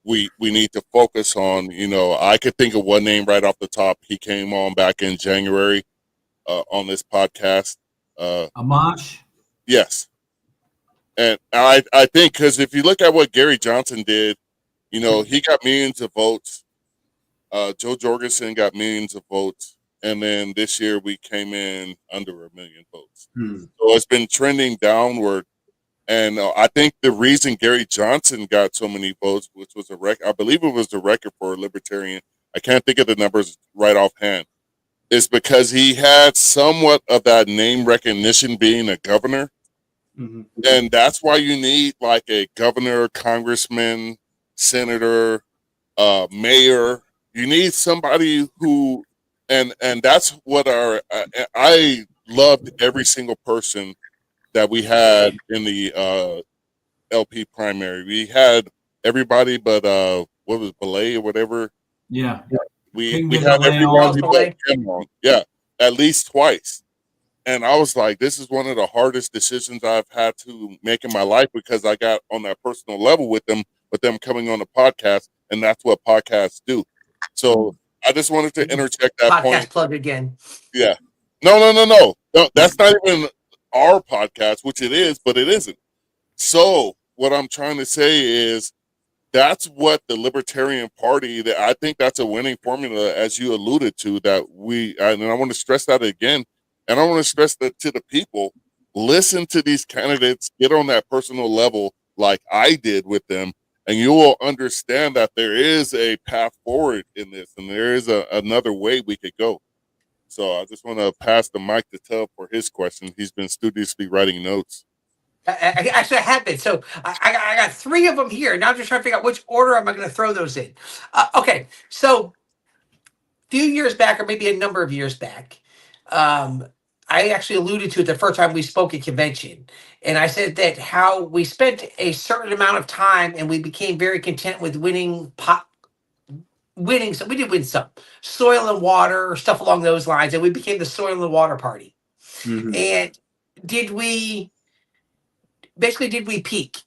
We need to focus on. I could think of one name right off the top. He came on back in January on this podcast. Amash. Yes, and I think because if you look at what Gary Johnson did, he got millions of votes. Joe Jorgensen got millions of votes, and then this year we came in under 1 million votes. So it's been trending downward. And I think the reason Gary Johnson got so many votes, which was I believe it was the record for a Libertarian, I can't think of the numbers right offhand, is because he had somewhat of that name recognition being a governor. Mm-hmm. And that's why you need like a governor, congressman, senator, mayor. You need somebody who, and that's what I loved every single person that we had in the LP primary. We had everybody but what was Belay or whatever. Yeah. We Couldn't had get Belay everybody on. but him on. Yeah, at least twice. And I was like, this is one of the hardest decisions I've had to make in my life because I got on that personal level with them coming on the podcast, and that's what podcasts do. So I just wanted to interject that Podcast point. plug again. Yeah. No. That's not even our podcast, which it is, but it isn't. So what I'm trying to say is that's what the Libertarian Party, that I think that's a winning formula, as you alluded to, that and I want to stress that again, and I want to stress that to the people, listen to these candidates, get on that personal level like I did with them, and you will understand that there is a path forward in this, and there is another way we could go. So I just want to pass the mic to Tub for his question. He's been studiously writing notes. Actually, I have been. So I got 3 of them here. Now I'm just trying to figure out which order am I going to throw those in. Okay, so a few years back, or maybe a number of years back, I actually alluded to it the first time we spoke at convention. And I said that how we spent a certain amount of time and we became very content with winning. So we did win some soil and water, stuff along those lines, and we became the soil and water party. Mm-hmm. And did we peak?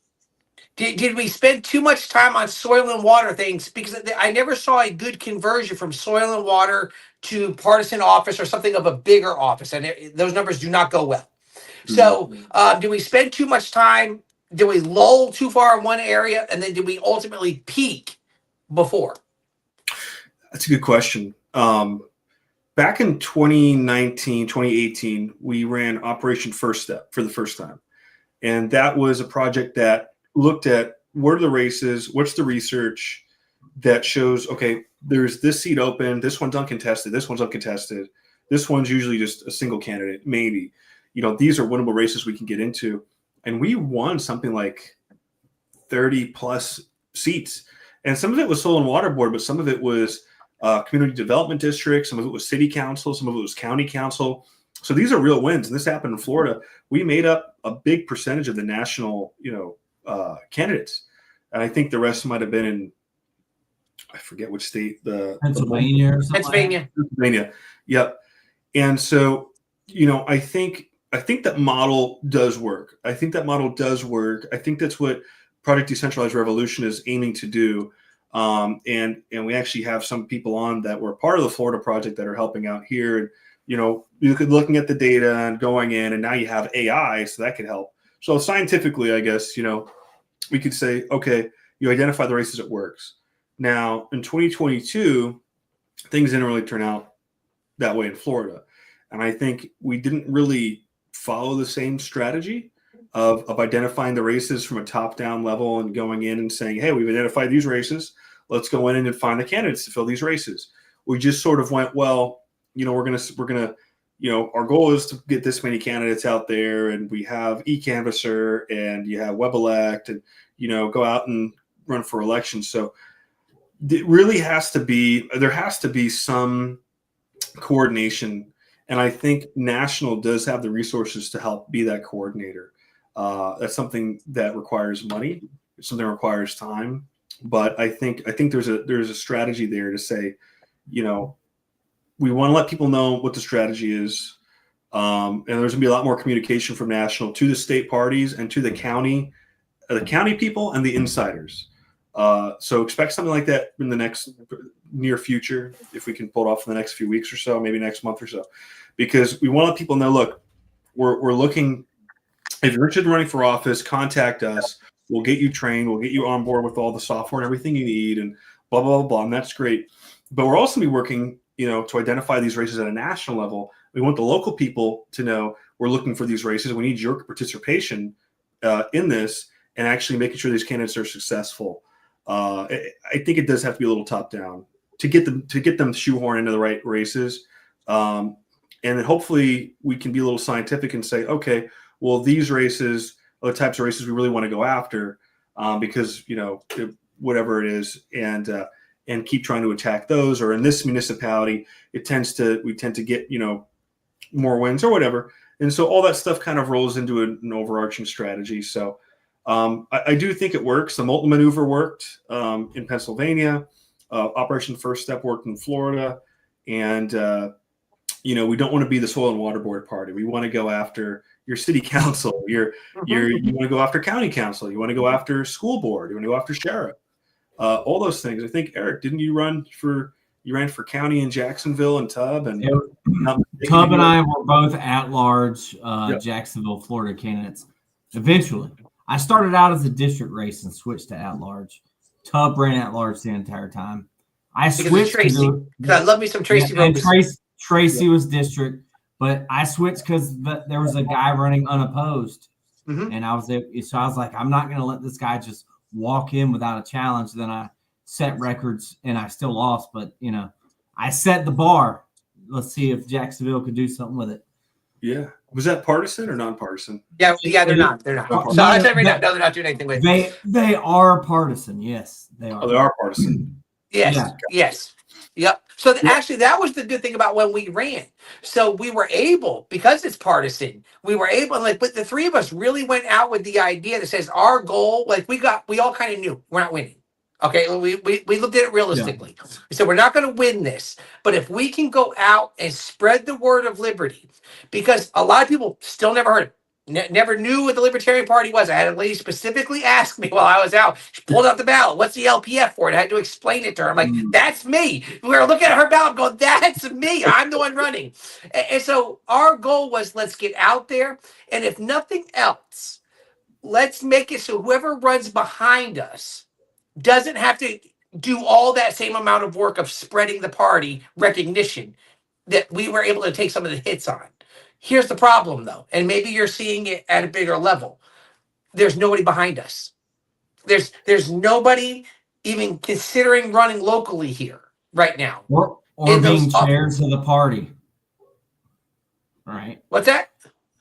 Did we spend too much time on soil and water things? Because I never saw a good conversion from soil and water to partisan office or something of a bigger office, and those numbers do not go well. So did we spend too much time? Did we lull too far in one area, and then did we ultimately peak before? That's a good question. Back in 2019, 2018, we ran Operation First Step for the first time. And that was a project that looked at what are the races, what's the research that shows, okay, there's this seat open, this one's uncontested, this one's uncontested, this one's usually just a single candidate, maybe. These are winnable races we can get into. And we won something like 30 plus seats. And some of it was Soil and Water Board, but some of it was community development district, some of it was city council, some of it was county council. So these are real wins, and this happened in Florida. We made up a big percentage of the national, candidates, and I think the rest might have been in, I forget which state, Pennsylvania or something. Pennsylvania. Yep. And so, I think that model does work. I think that's what Project Decentralized Revolution is aiming to do. And we actually have some people on that were part of the Florida project that are helping out here. You could looking at the data and going in, and now you have AI, so that could help. So scientifically, I guess, we could say, okay, you identify the races, it works. Now in 2022, things didn't really turn out that way in Florida. And I think we didn't really follow the same strategy of identifying the races from a top-down level and going in and saying, hey, we've identified these races. Let's go in and find the candidates to fill these races. We just sort of went, well, we're gonna, our goal is to get this many candidates out there, and we have eCanvasser and you have WebElect, and go out and run for elections. So it really there has to be some coordination, and I think National does have the resources to help be that coordinator. That's something that requires money. It's something that requires time, but I think there's a strategy there to say, we want to let people know what the strategy is, and there's gonna be a lot more communication from National to the state parties and to the county people and the insiders. So expect something like that in the next near future, if we can pull it off in the next few weeks or so, maybe next month or so, because we want to let people know, look, we're looking. If you're interested in running for office, contact us. We'll get you trained. We'll get you on board with all the software and everything you need, and blah blah blah blah. And that's great. But we're also going to be working, to identify these races at a national level. We want the local people to know we're looking for these races. We need your participation in this, and actually making sure these candidates are successful. I think it does have to be a little top down to get them shoehorned into the right races, and then hopefully we can be a little scientific and say, okay, well, these races are the types of races we really want to go after, because whatever it is, and keep trying to attack those. Or in this municipality, we tend to get more wins or whatever, and so all that stuff kind of rolls into an overarching strategy. So. I do think it works. The Moulton maneuver worked in Pennsylvania. Operation First Step worked in Florida. And, we don't want to be the Soil and Water Board party. We want to go after your city council. You want to go after county council. You want to go after school board. You want to go after sheriff. All those things. I think, Eric, didn't you ran for county in Jacksonville and Tubb? And Tubb and I were both at-large Jacksonville, Florida candidates. Eventually. I started out as a district race and switched to at-large. Tubb ran at-large the entire time. I switched Tracy. I love me some Tracy. And Tracy was district, but I switched because there was a guy running unopposed, and I was like, I'm not going to let this guy just walk in without a challenge. Then I set records, and I still lost, but I set the bar. Let's see if Jacksonville could do something with it. Yeah. Was that partisan or nonpartisan? Yeah, they're not. They're not. So I said right now, no, they're not doing anything with it. They are partisan. Yes, they are. Oh, they are partisan. Yes. Yeah. Yes. Yep. So actually, that was the good thing about when we ran. So we were able, because it's partisan, but the three of us really went out with the idea that says our goal, we all kind of knew we're not winning. Okay, we looked at it realistically. Yeah. We said we're not going to win this, but if we can go out and spread the word of liberty, because a lot of people still never heard it, never knew what the Libertarian Party was. I had a lady specifically ask me while I was out. She pulled out the ballot. What's the LPF for? And I had to explain it to her. I'm like, that's me. We were looking at her ballot going, that's me. I'm the one running. And so our goal was, let's get out there. And if nothing else, let's make it so whoever runs behind us doesn't have to do all that same amount of work of spreading the party recognition that we were able to take some of the hits on. Here's the problem, though, and maybe you're seeing it at a bigger level. There's nobody behind us. There's nobody even considering running locally here right now. Or being chairs of the party. Right. What's that?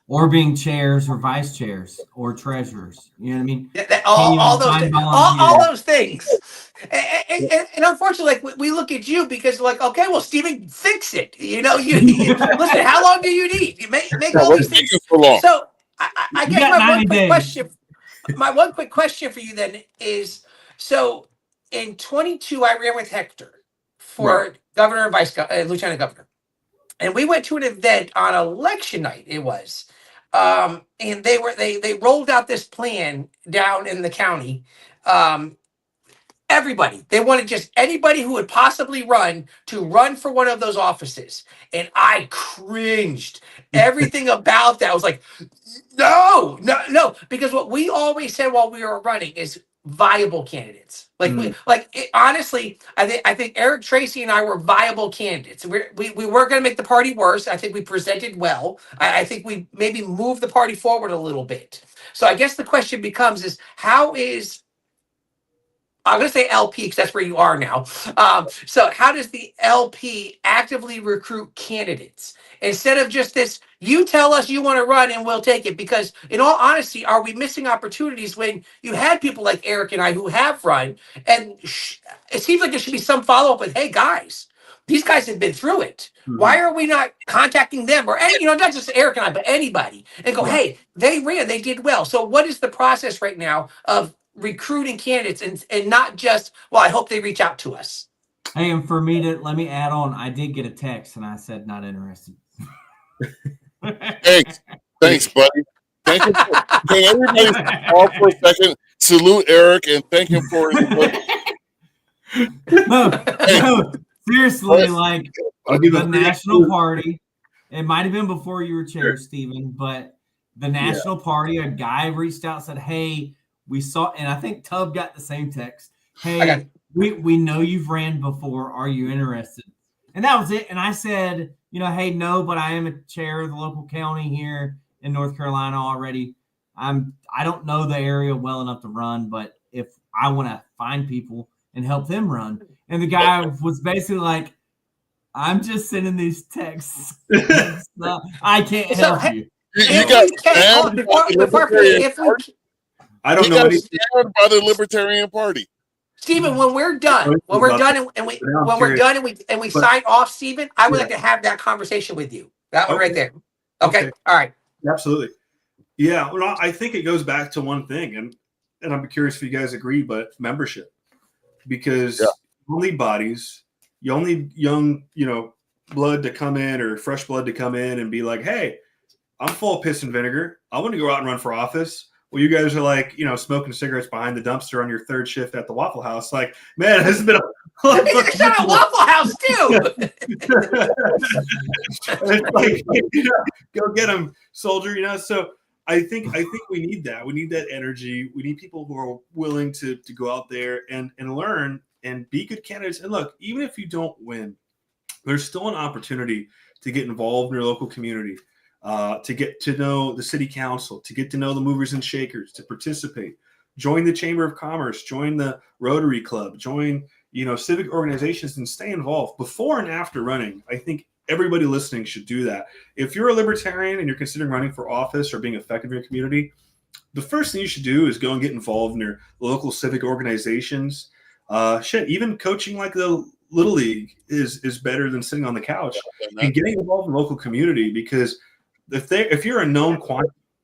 Or being chairs or vice chairs or treasurers. You know what I mean? All those things. And unfortunately, we look at you because okay, well, Steven, fix it. You listen, how long do you need? You make all these things. So I guess my one quick question for you then is, so in 22, I ran with Hector for governor and lieutenant governor. And we went to an event on election night. It was, and they rolled out this plan down in the county. Everybody, they wanted just anybody who would possibly run to run for one of those offices, and I cringed. Everything about that was like, no, because what we always said while we were running is viable candidates. Honestly, I think Eric, Tracy, and I were viable candidates. We weren't going to make the party worse. I think we presented well. I think we maybe moved the party forward a little bit. So I guess the question becomes is, how is I'm going to say LP because that's where you are now. So how does the LP actively recruit candidates instead of just this? You tell us you want to run and we'll take it. Because in all honesty, are we missing opportunities when you had people like Eric and I who have run? And it seems like there should be some follow up with, hey guys, these guys have been through it. Why are we not contacting them or any, not just Eric and I, but anybody and go, hey, they ran, they did well. So what is the process right now of recruiting candidates and not just, well, I hope they reach out to us? Hey, and for me to let me add on, I did get a text and I said not interested. Thanks, buddy. Thank you. Can everybody pause for a second? Salute Eric and thank him for his work. No, seriously, like the National Party. It might have been before you were chair, Steven, but the National Party, a guy reached out and said, hey, we saw, and I think Tub got the same text. Hey, we know you've ran before. Are you interested? And that was it. And I said, hey, no, but I am a chair of the local county here in North Carolina already. I don't know the area well enough to run, but if I want to find people and help them run. And the guy was basically like, I'm just sending these texts. I can't help you. You got scammed by the Libertarian Party? I don't know. Scammed by the Libertarian Party. Steven, when we're done, and we sign off, Steven, I would like to have that conversation with you. That one right there. Okay. All right. Absolutely. Yeah. Well, I think it goes back to one thing, and I'm curious if you guys agree, but membership. Because you don't need bodies, you only need young, blood to come in or fresh blood to come in and be like, hey, I'm full of piss and vinegar. I want to go out and run for office. Well, you guys are like, smoking cigarettes behind the dumpster on your third shift at the Waffle House. Like, man, this has been it's at a Waffle House too. It's like, go get them, soldier. So I think we need that. We need that energy. We need people who are willing to go out there and learn and be good candidates. And look, even if you don't win, there's still an opportunity to get involved in your local community, to get to know the city council, to get to know the movers and shakers, to participate, join the Chamber of Commerce, join the Rotary Club, join, civic organizations and stay involved before and after running. I think everybody listening should do that. If you're a libertarian and you're considering running for office or being effective in your community, the first thing you should do is go and get involved in your local civic organizations. Even coaching like the Little League is better than sitting on the couch and getting involved in the local community, because if you're a known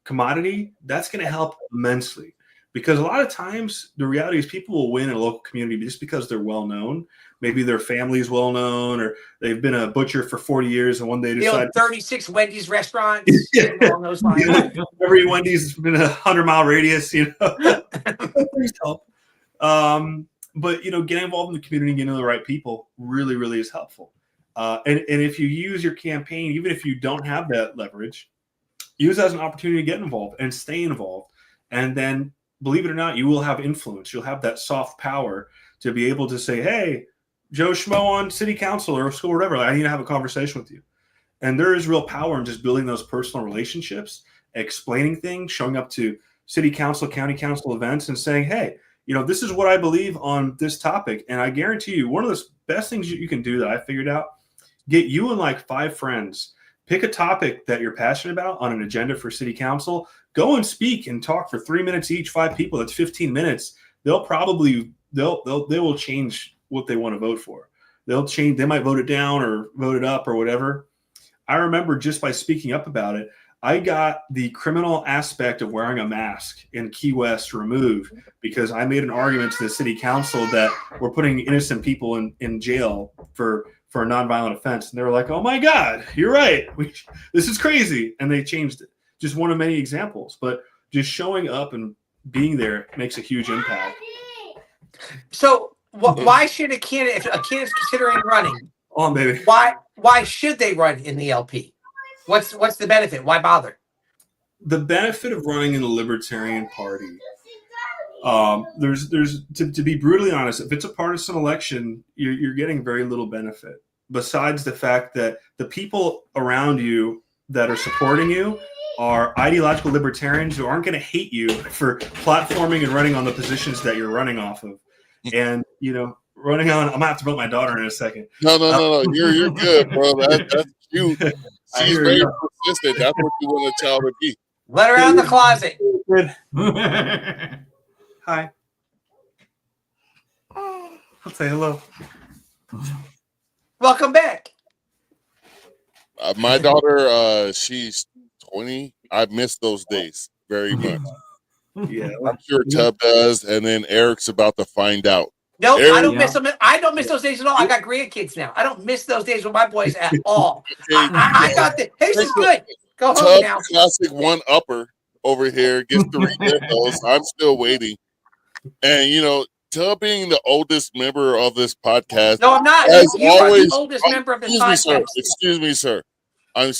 commodity, that's going to help immensely. Because a lot of times the reality is people will win in a local community just because they're well known. Maybe their family is well known, or they've been a butcher for 40 years and one day decide 36 Wendy's restaurants along those lines. Every Wendy's has been a 100-mile radius, Please help. But getting involved in the community and getting to the right people really, really is helpful. And if you use your campaign, even if you don't have that leverage, use it as an opportunity to get involved and stay involved. And then, believe it or not, you will have influence. You'll have that soft power to be able to say, hey, Joe Schmo on city council or school or whatever, I need to have a conversation with you. And there is real power in just building those personal relationships, explaining things, showing up to city council, county council events and saying, hey, this is what I believe on this topic. And I guarantee you, one of the best things you can do that I figured out, get you and like 5 friends, pick a topic that you're passionate about on an agenda for city council, go and speak and talk for 3 minutes each, 5 people, that's 15 minutes. They will change what they want to vote for. They might vote it down or vote it up or whatever. I remember just by speaking up about it, I got the criminal aspect of wearing a mask in Key West removed because I made an argument to the city council that we're putting innocent people in jail for a nonviolent offense. And they were like, oh my God, you're right. This is crazy. And they changed it. Just one of many examples, but just showing up and being there makes a huge impact. So why should a candidate's considering running? On, baby. Why should they run in the LP? What's the benefit? Why bother? The benefit of running in the Libertarian Party, there's to be brutally honest, if it's a partisan election, you're getting very little benefit. Besides the fact that the people around you that are supporting you are ideological libertarians who aren't going to hate you for platforming and running on the positions that you're running off of. and running on. I'm gonna have to put my daughter in a second. No. You're good, bro. That's cute. I She's hear very you. persistent. That's what you want a child to be. Let her out of the closet. Good. Hi. I'll say hello. Welcome back. My daughter, she's 20. I miss those days very much. Yeah. I'm sure Tub does, and then Eric's about to find out. No, Eric, I don't miss them. I don't miss those days at all. I got grandkids now. I don't miss those days with my boys at all. I got the. Hey, this is good. Go home Tub now. classic one upper over here gets to read those. I'm still waiting, and Tub being the oldest member of this podcast. No, I'm not. As You always, are the oldest member of this podcast. Excuse me, sir. I'm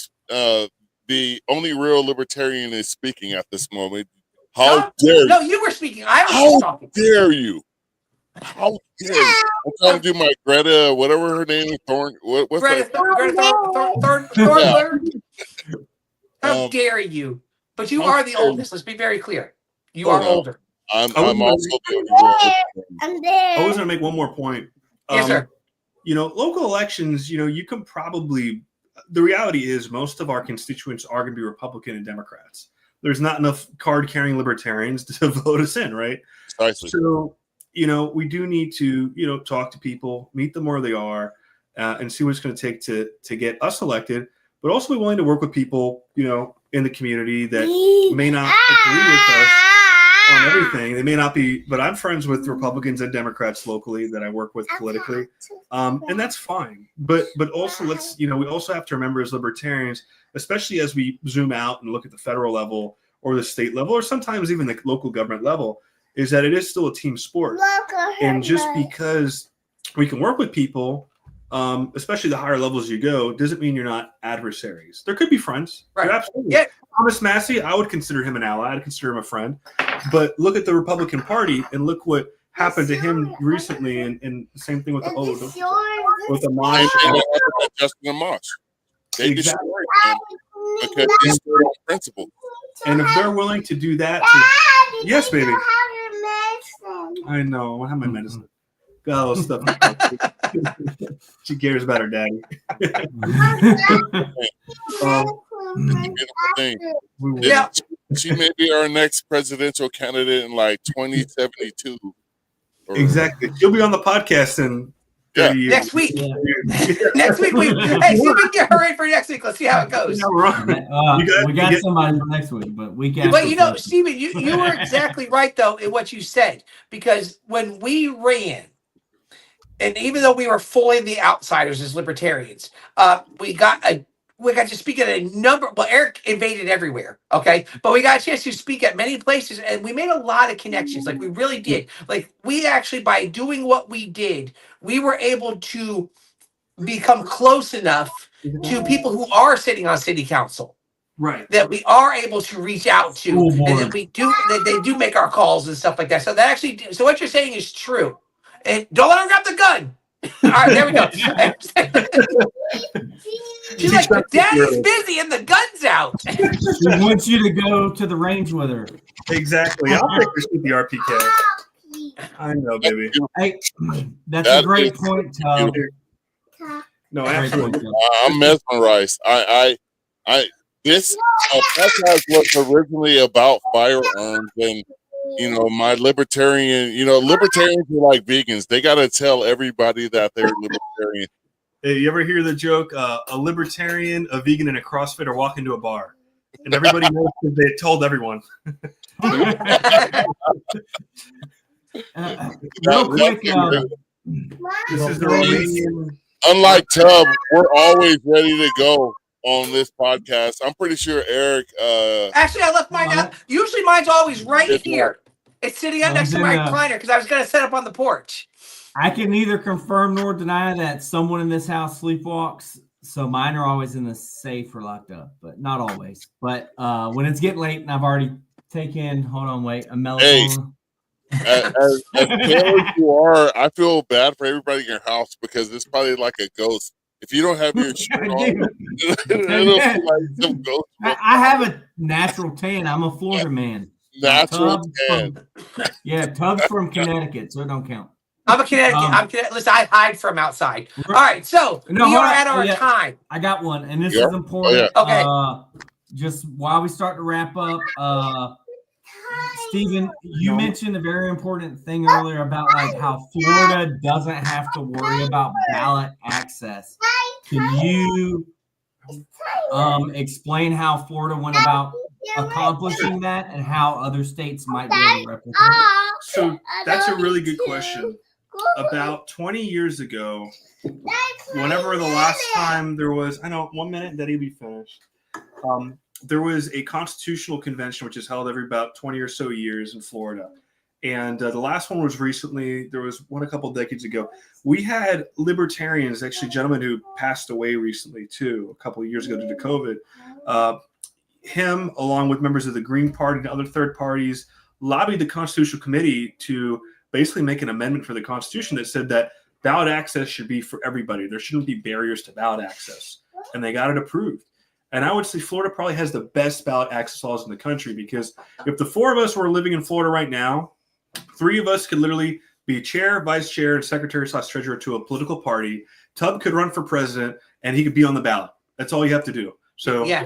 the only real libertarian is speaking at this moment. How dare you? No, you were speaking. I was How talking. dare you? How dare you? I'm trying to do my Greta, whatever her name is, Thorn. What's Greta that? Thornburg. How dare you? But you are the oldest. Let's be very clear. You are older. I'm also the I'm there. I was gonna make one more point. Yes, sir. Local elections. You can probably. The reality is, most of our constituents are going to be Republican and Democrats. There's not enough card-carrying libertarians to vote us in, right? Precisely. So, we do need to, talk to people, meet them where they are, and see what it's going to take to get us elected. But also be willing to work with people, in the community that may not agree with us on everything. They may not be, but I'm friends with Republicans and Democrats locally that I work with politically, and that's fine. But also we also have to remember as libertarians, especially as we zoom out and look at the federal level or the state level, or sometimes even the local government level, is that it is still a team sport. And just because we can work with people, especially the higher levels you go, doesn't mean you're not adversaries. There could be friends. Right. Absolutely. Yeah. Thomas Massey, I would consider him an ally. I'd consider him a friend. But look at the Republican Party and look what happened to him recently, and the same thing with the with the Mosh. Justin Amash. They Exactly. destroyed him because he's still on principle. And if they're willing to do that, yes, baby. I know. I have my medicine. Got all stuff. She cares about her daddy. Beautiful thing. Yeah. She may be our next presidential candidate in like 2072. Exactly. She'll be on the podcast in 30 years. Next week. Yeah. Next week. Hey, see if we can get her in for next week. Let's see how it goes. We got somebody for next week, but week after. But Steven, you were exactly right though in what you said, because when we ran, and even though we were fully the outsiders as libertarians, we got to speak at a number. Well, Eric invaded everywhere, okay, but we got a chance to speak at many places, and we made a lot of connections. Like we really did. Like we actually, by doing what we did, we were able to become close enough to people who are sitting on city council, Right. that we are able to reach out to, and that they do make our calls and stuff like that. So that actually, so what you're saying is true. And don't let her grab the gun. All right, there we go. She's like, Daddy's busy and the gun's out. She wants you to go to the range with her. Exactly. I'll take her to the RPK. I know, baby. Hey, that's a great point, Tom. No, absolutely. I'm mesmerized. This podcast was originally about firearms, and my libertarians are like vegans. They got to tell everybody that they're libertarian. Hey, you ever hear the joke? A libertarian, a vegan, and a CrossFitter walk into a bar, and everybody knows because they told everyone. Real quick, This is the Romanian. Unlike Tub, we're always ready to go on this podcast. I'm pretty sure Eric. Actually, I left mine out. Usually, mine's always right here. It's sitting out next to my recliner because I was going to set up on the porch. I can neither confirm nor deny that someone in this house sleepwalks. So mine are always in the safe or locked up, but not always. But when it's getting late and I've already taken, a melatonin. As pale as you are, I feel bad for everybody in your house because it's probably like a ghost. If you don't have your shirt on, it'll feel like some ghost. I have a natural tan. I'm a Florida man. Natural tan. Tub's from Connecticut, so it don't count. I'm a Connecticut. Listen, I hide from outside. All right, so we are at our time. I got one, and this Yeah. is important. Oh, yeah. Okay. Just while we start to wrap up, Steven, you mentioned a very important thing earlier about like how Florida doesn't have to worry about ballot access. Can you explain how Florida went about accomplishing that and how other states might be able to replicate it? So that's a really good question. About 20 years ago, whenever the last time there was, I know, 1 minute, that he'd be finished. There was a constitutional convention which is held every about 20 or so years in Florida. And the last one was recently. There was one a couple decades ago. We had libertarians, actually gentlemen who passed away recently too, a couple of years ago due to COVID. Him, along with members of the Green Party and other third parties, lobbied the Constitutional Committee to basically make an amendment for the Constitution that said that ballot access should be for everybody. There shouldn't be barriers to ballot access. And they got it approved. And I would say Florida probably has the best ballot access laws in the country, because if the four of us were living in Florida right now, three of us could literally be chair, vice chair, and secretary/treasurer to a political party. Tub could run for president, and he could be on the ballot. That's all you have to do. So Yeah.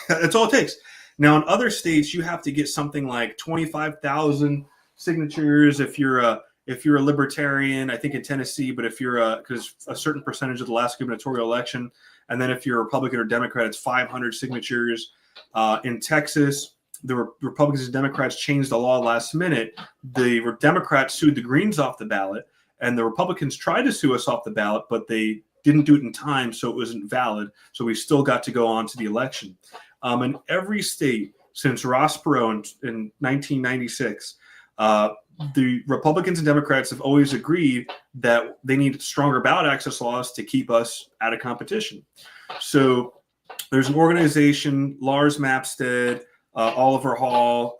that's all it takes. Now, in other states, you have to get something like 25,000 signatures if you're a libertarian. I think in Tennessee, but if you're because a certain percentage of the last gubernatorial election, and then if you're a Republican or Democrat, it's 500 signatures. In Texas, the Republicans and Democrats changed the law last minute. The Democrats sued the Greens off the ballot, and the Republicans tried to sue us off the ballot, but they didn't do it in time, so it wasn't valid. So we still got to go on to the election. In every state since Ross Perot in 1996, the Republicans and Democrats have always agreed that they need stronger ballot access laws to keep us out of competition. So there's an organization, Lars Mapstead, Oliver Hall,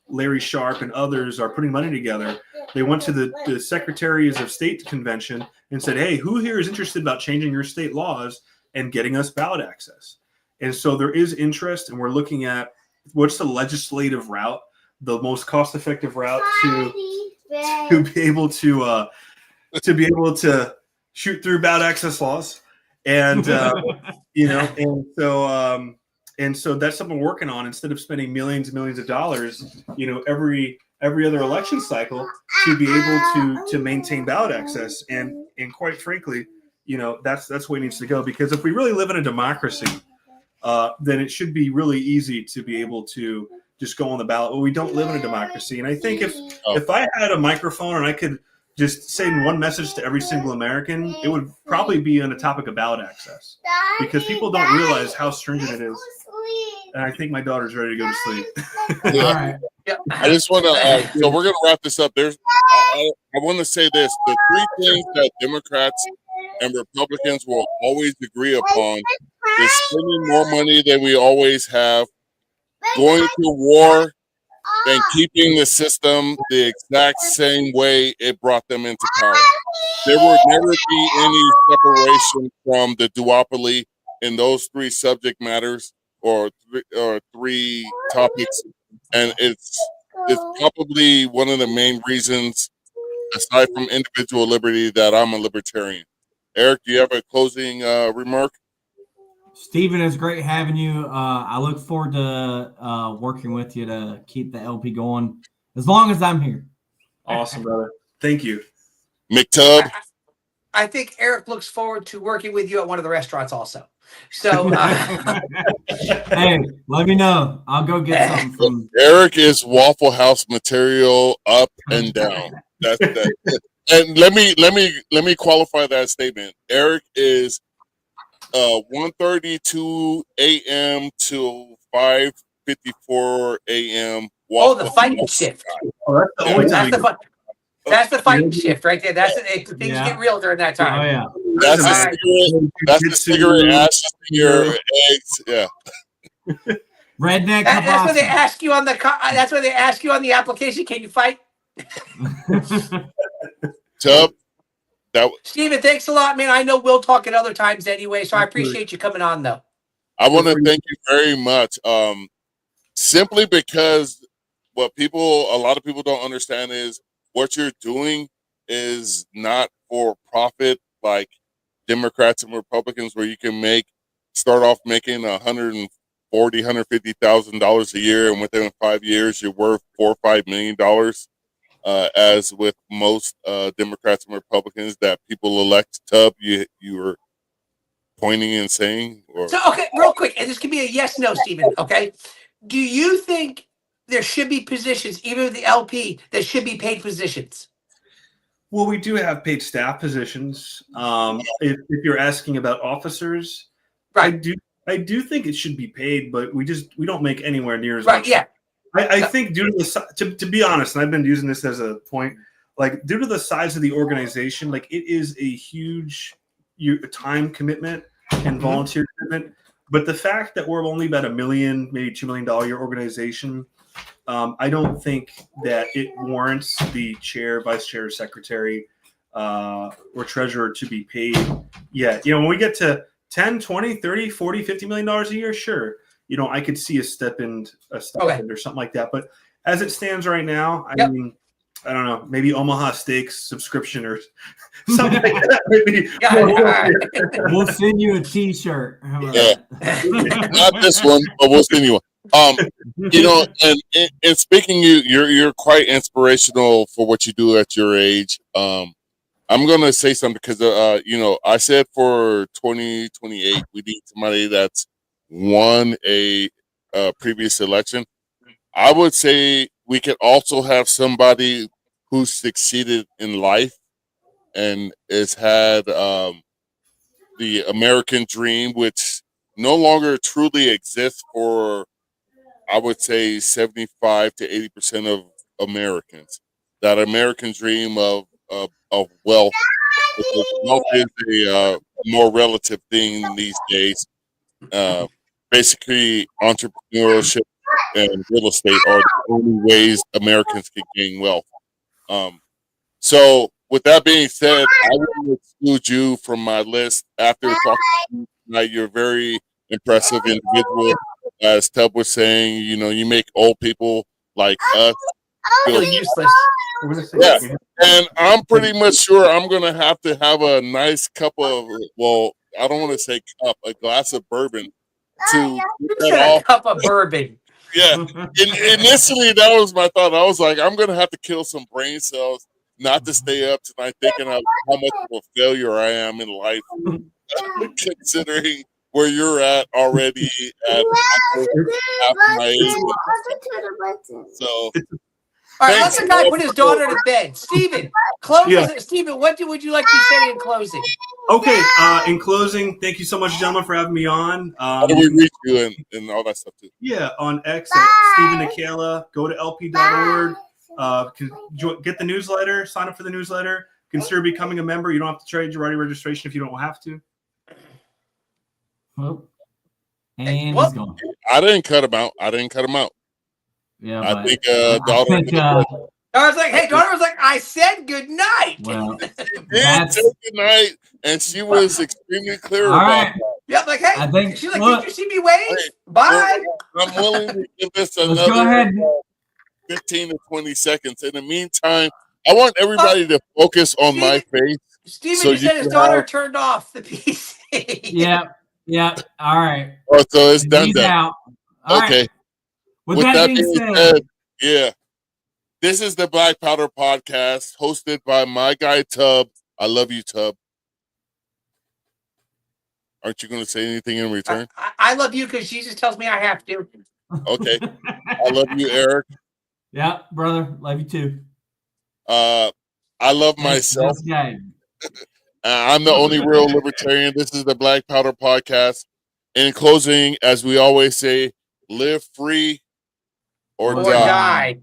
Larry Sharp, and others are putting money together. They went to the Secretaries of State convention and said, hey, who here is interested about changing your state laws and getting us ballot access? And so there is interest, and we're looking at what's the legislative route, the most cost-effective route to be able to shoot through ballot access laws, and and so that's something we're working on. Instead of spending millions and millions of dollars, every other election cycle, to be able to maintain ballot access, and quite frankly, that's the way it needs to go. Because if we really live in a democracy, then it should be really easy to be able to just go on the ballot. Well, we don't live in a democracy. And I think if I had a microphone and I could just send one message to every single American, it would probably be on the topic of ballot access, because people don't realize how stringent it is. And I think my daughter's ready to go to sleep. Yeah. All right. I just want to, so we're going to wrap this up. I want to say this: the three things that Democrats and Republicans will always agree upon is spending more money than we always have, going to war, and keeping the system the exact same way it brought them into power. There will never be any separation from the duopoly in those three subject matters or three topics, and it's probably one of the main reasons, aside from individual liberty, that I'm a libertarian. Eric, do you have a closing remark? Steven, it's great having you. I look forward to working with you to keep the LP going as long as I'm here. Awesome, brother. Thank you. McTub? I think Eric looks forward to working with you at one of the restaurants also. So, hey, let me know. I'll go get something from Eric is Waffle House material up and down. That's that. And let me qualify that statement. Eric is 1:32 a.m. to 5:54 a.m. Oh, the fighting shift. Oh, that's the only time. That's the fighting shift right there. Things get real during that time. Oh yeah. That's All right. that's the cigarette ashes in your eggs. Yeah. Redneck. That's what they ask you on the. That's what they ask you on the application. Can you fight? Tub. Steven, thanks a lot, man. I know we'll talk at other times anyway, so I appreciate you coming on, though. I want to thank you very much. Simply because what a lot of people don't understand is what you're doing is not for profit like Democrats and Republicans, where you can start off making $150,000 a year, and within 5 years you're worth $4 or $5 million. As with most Democrats and Republicans that people elect. Tub, you were pointing and saying, or So, okay, real quick, and this can be a yes, no, Stephen. Okay, do you think there should be positions, even with the LP, that should be paid positions? Well, we do have paid staff positions. If you're asking about officers, Right. I do think it should be paid, but we don't make anywhere near as Right. much. Yeah. I think due to to be honest, and I've been using this as a point, like due to the size of the organization, like it is a huge time commitment and volunteer commitment. But the fact that we're only about $1 million, maybe $2 million a year organization, I don't think that it warrants the chair, vice chair, secretary, or treasurer to be paid yet. When we get to 10, 20, 30, 40, $50 million a year, sure. I could see a stipend or something like that. But as it stands right now, I mean, I don't know, maybe Omaha Steaks subscription or something like that. Maybe. We'll send you a T-shirt. How about that? Not this one, but we'll send you one. And speaking, you're quite inspirational for what you do at your age. I'm gonna say something because I said for 2028 we need somebody that's won a previous election. I would say we could also have somebody who succeeded in life and has had the American dream, which no longer truly exists for, I would say, 75 to 80% of Americans. That American dream of wealth. Because wealth is a more relative thing these days. Basically, entrepreneurship and real estate are the only ways Americans can gain wealth. So, with that being said, I wouldn't exclude you from my list after talking to you tonight. You're a very impressive individual. As Tub was saying, you make old people like us feel useless. Yeah, and I'm pretty much sure I'm gonna have to have a nice cup of, well, I don't want to say cup, a glass of bourbon to get that A off. cup of bourbon. Yeah, initially that was my thought. I was like, I'm gonna have to kill some brain cells not to stay up tonight thinking of how much of a failure I am in life, considering where you're at already at half my age. So. All right, let the guy put his daughter to bed. Steven, close. Yeah. Steven, what would you like to say in closing? Okay. In closing, thank you so much, gentlemen, for having me on. How do we reach you and all that stuff too? Yeah, on X at Steven Nekhaila. Go to lp.org. Get the newsletter. Sign up for the newsletter. Consider becoming a member. You don't have to trade your writing registration if you don't have to. Well, and he's gone. I didn't cut him out. Yeah, I think daughter. I was like, hey, daughter was like, I said good night. Well, Did say good night, and she was extremely clear all about right. that. Yeah, like, hey, I think- she's like, look. did you see me wave? Hey, Bye. I'm willing to give this Let's go another ahead. 15 to 20 seconds. In the meantime, I want everybody to focus on my face. Steven So just you said his can daughter have- turned off the PC. Yeah. All right. Oh, so it's done. He's out. All Okay. right. With that being said, yeah. This is the Black Powder Podcast, hosted by my guy Tub. I love you, Tub. Aren't you going to say anything in return? I love you because Jesus tells me I have to. Okay. I love you, Eric. Yeah, brother. Love you too. I love myself. This guy. I'm the only real libertarian. This is the Black Powder Podcast. In closing, as we always say, live free or die.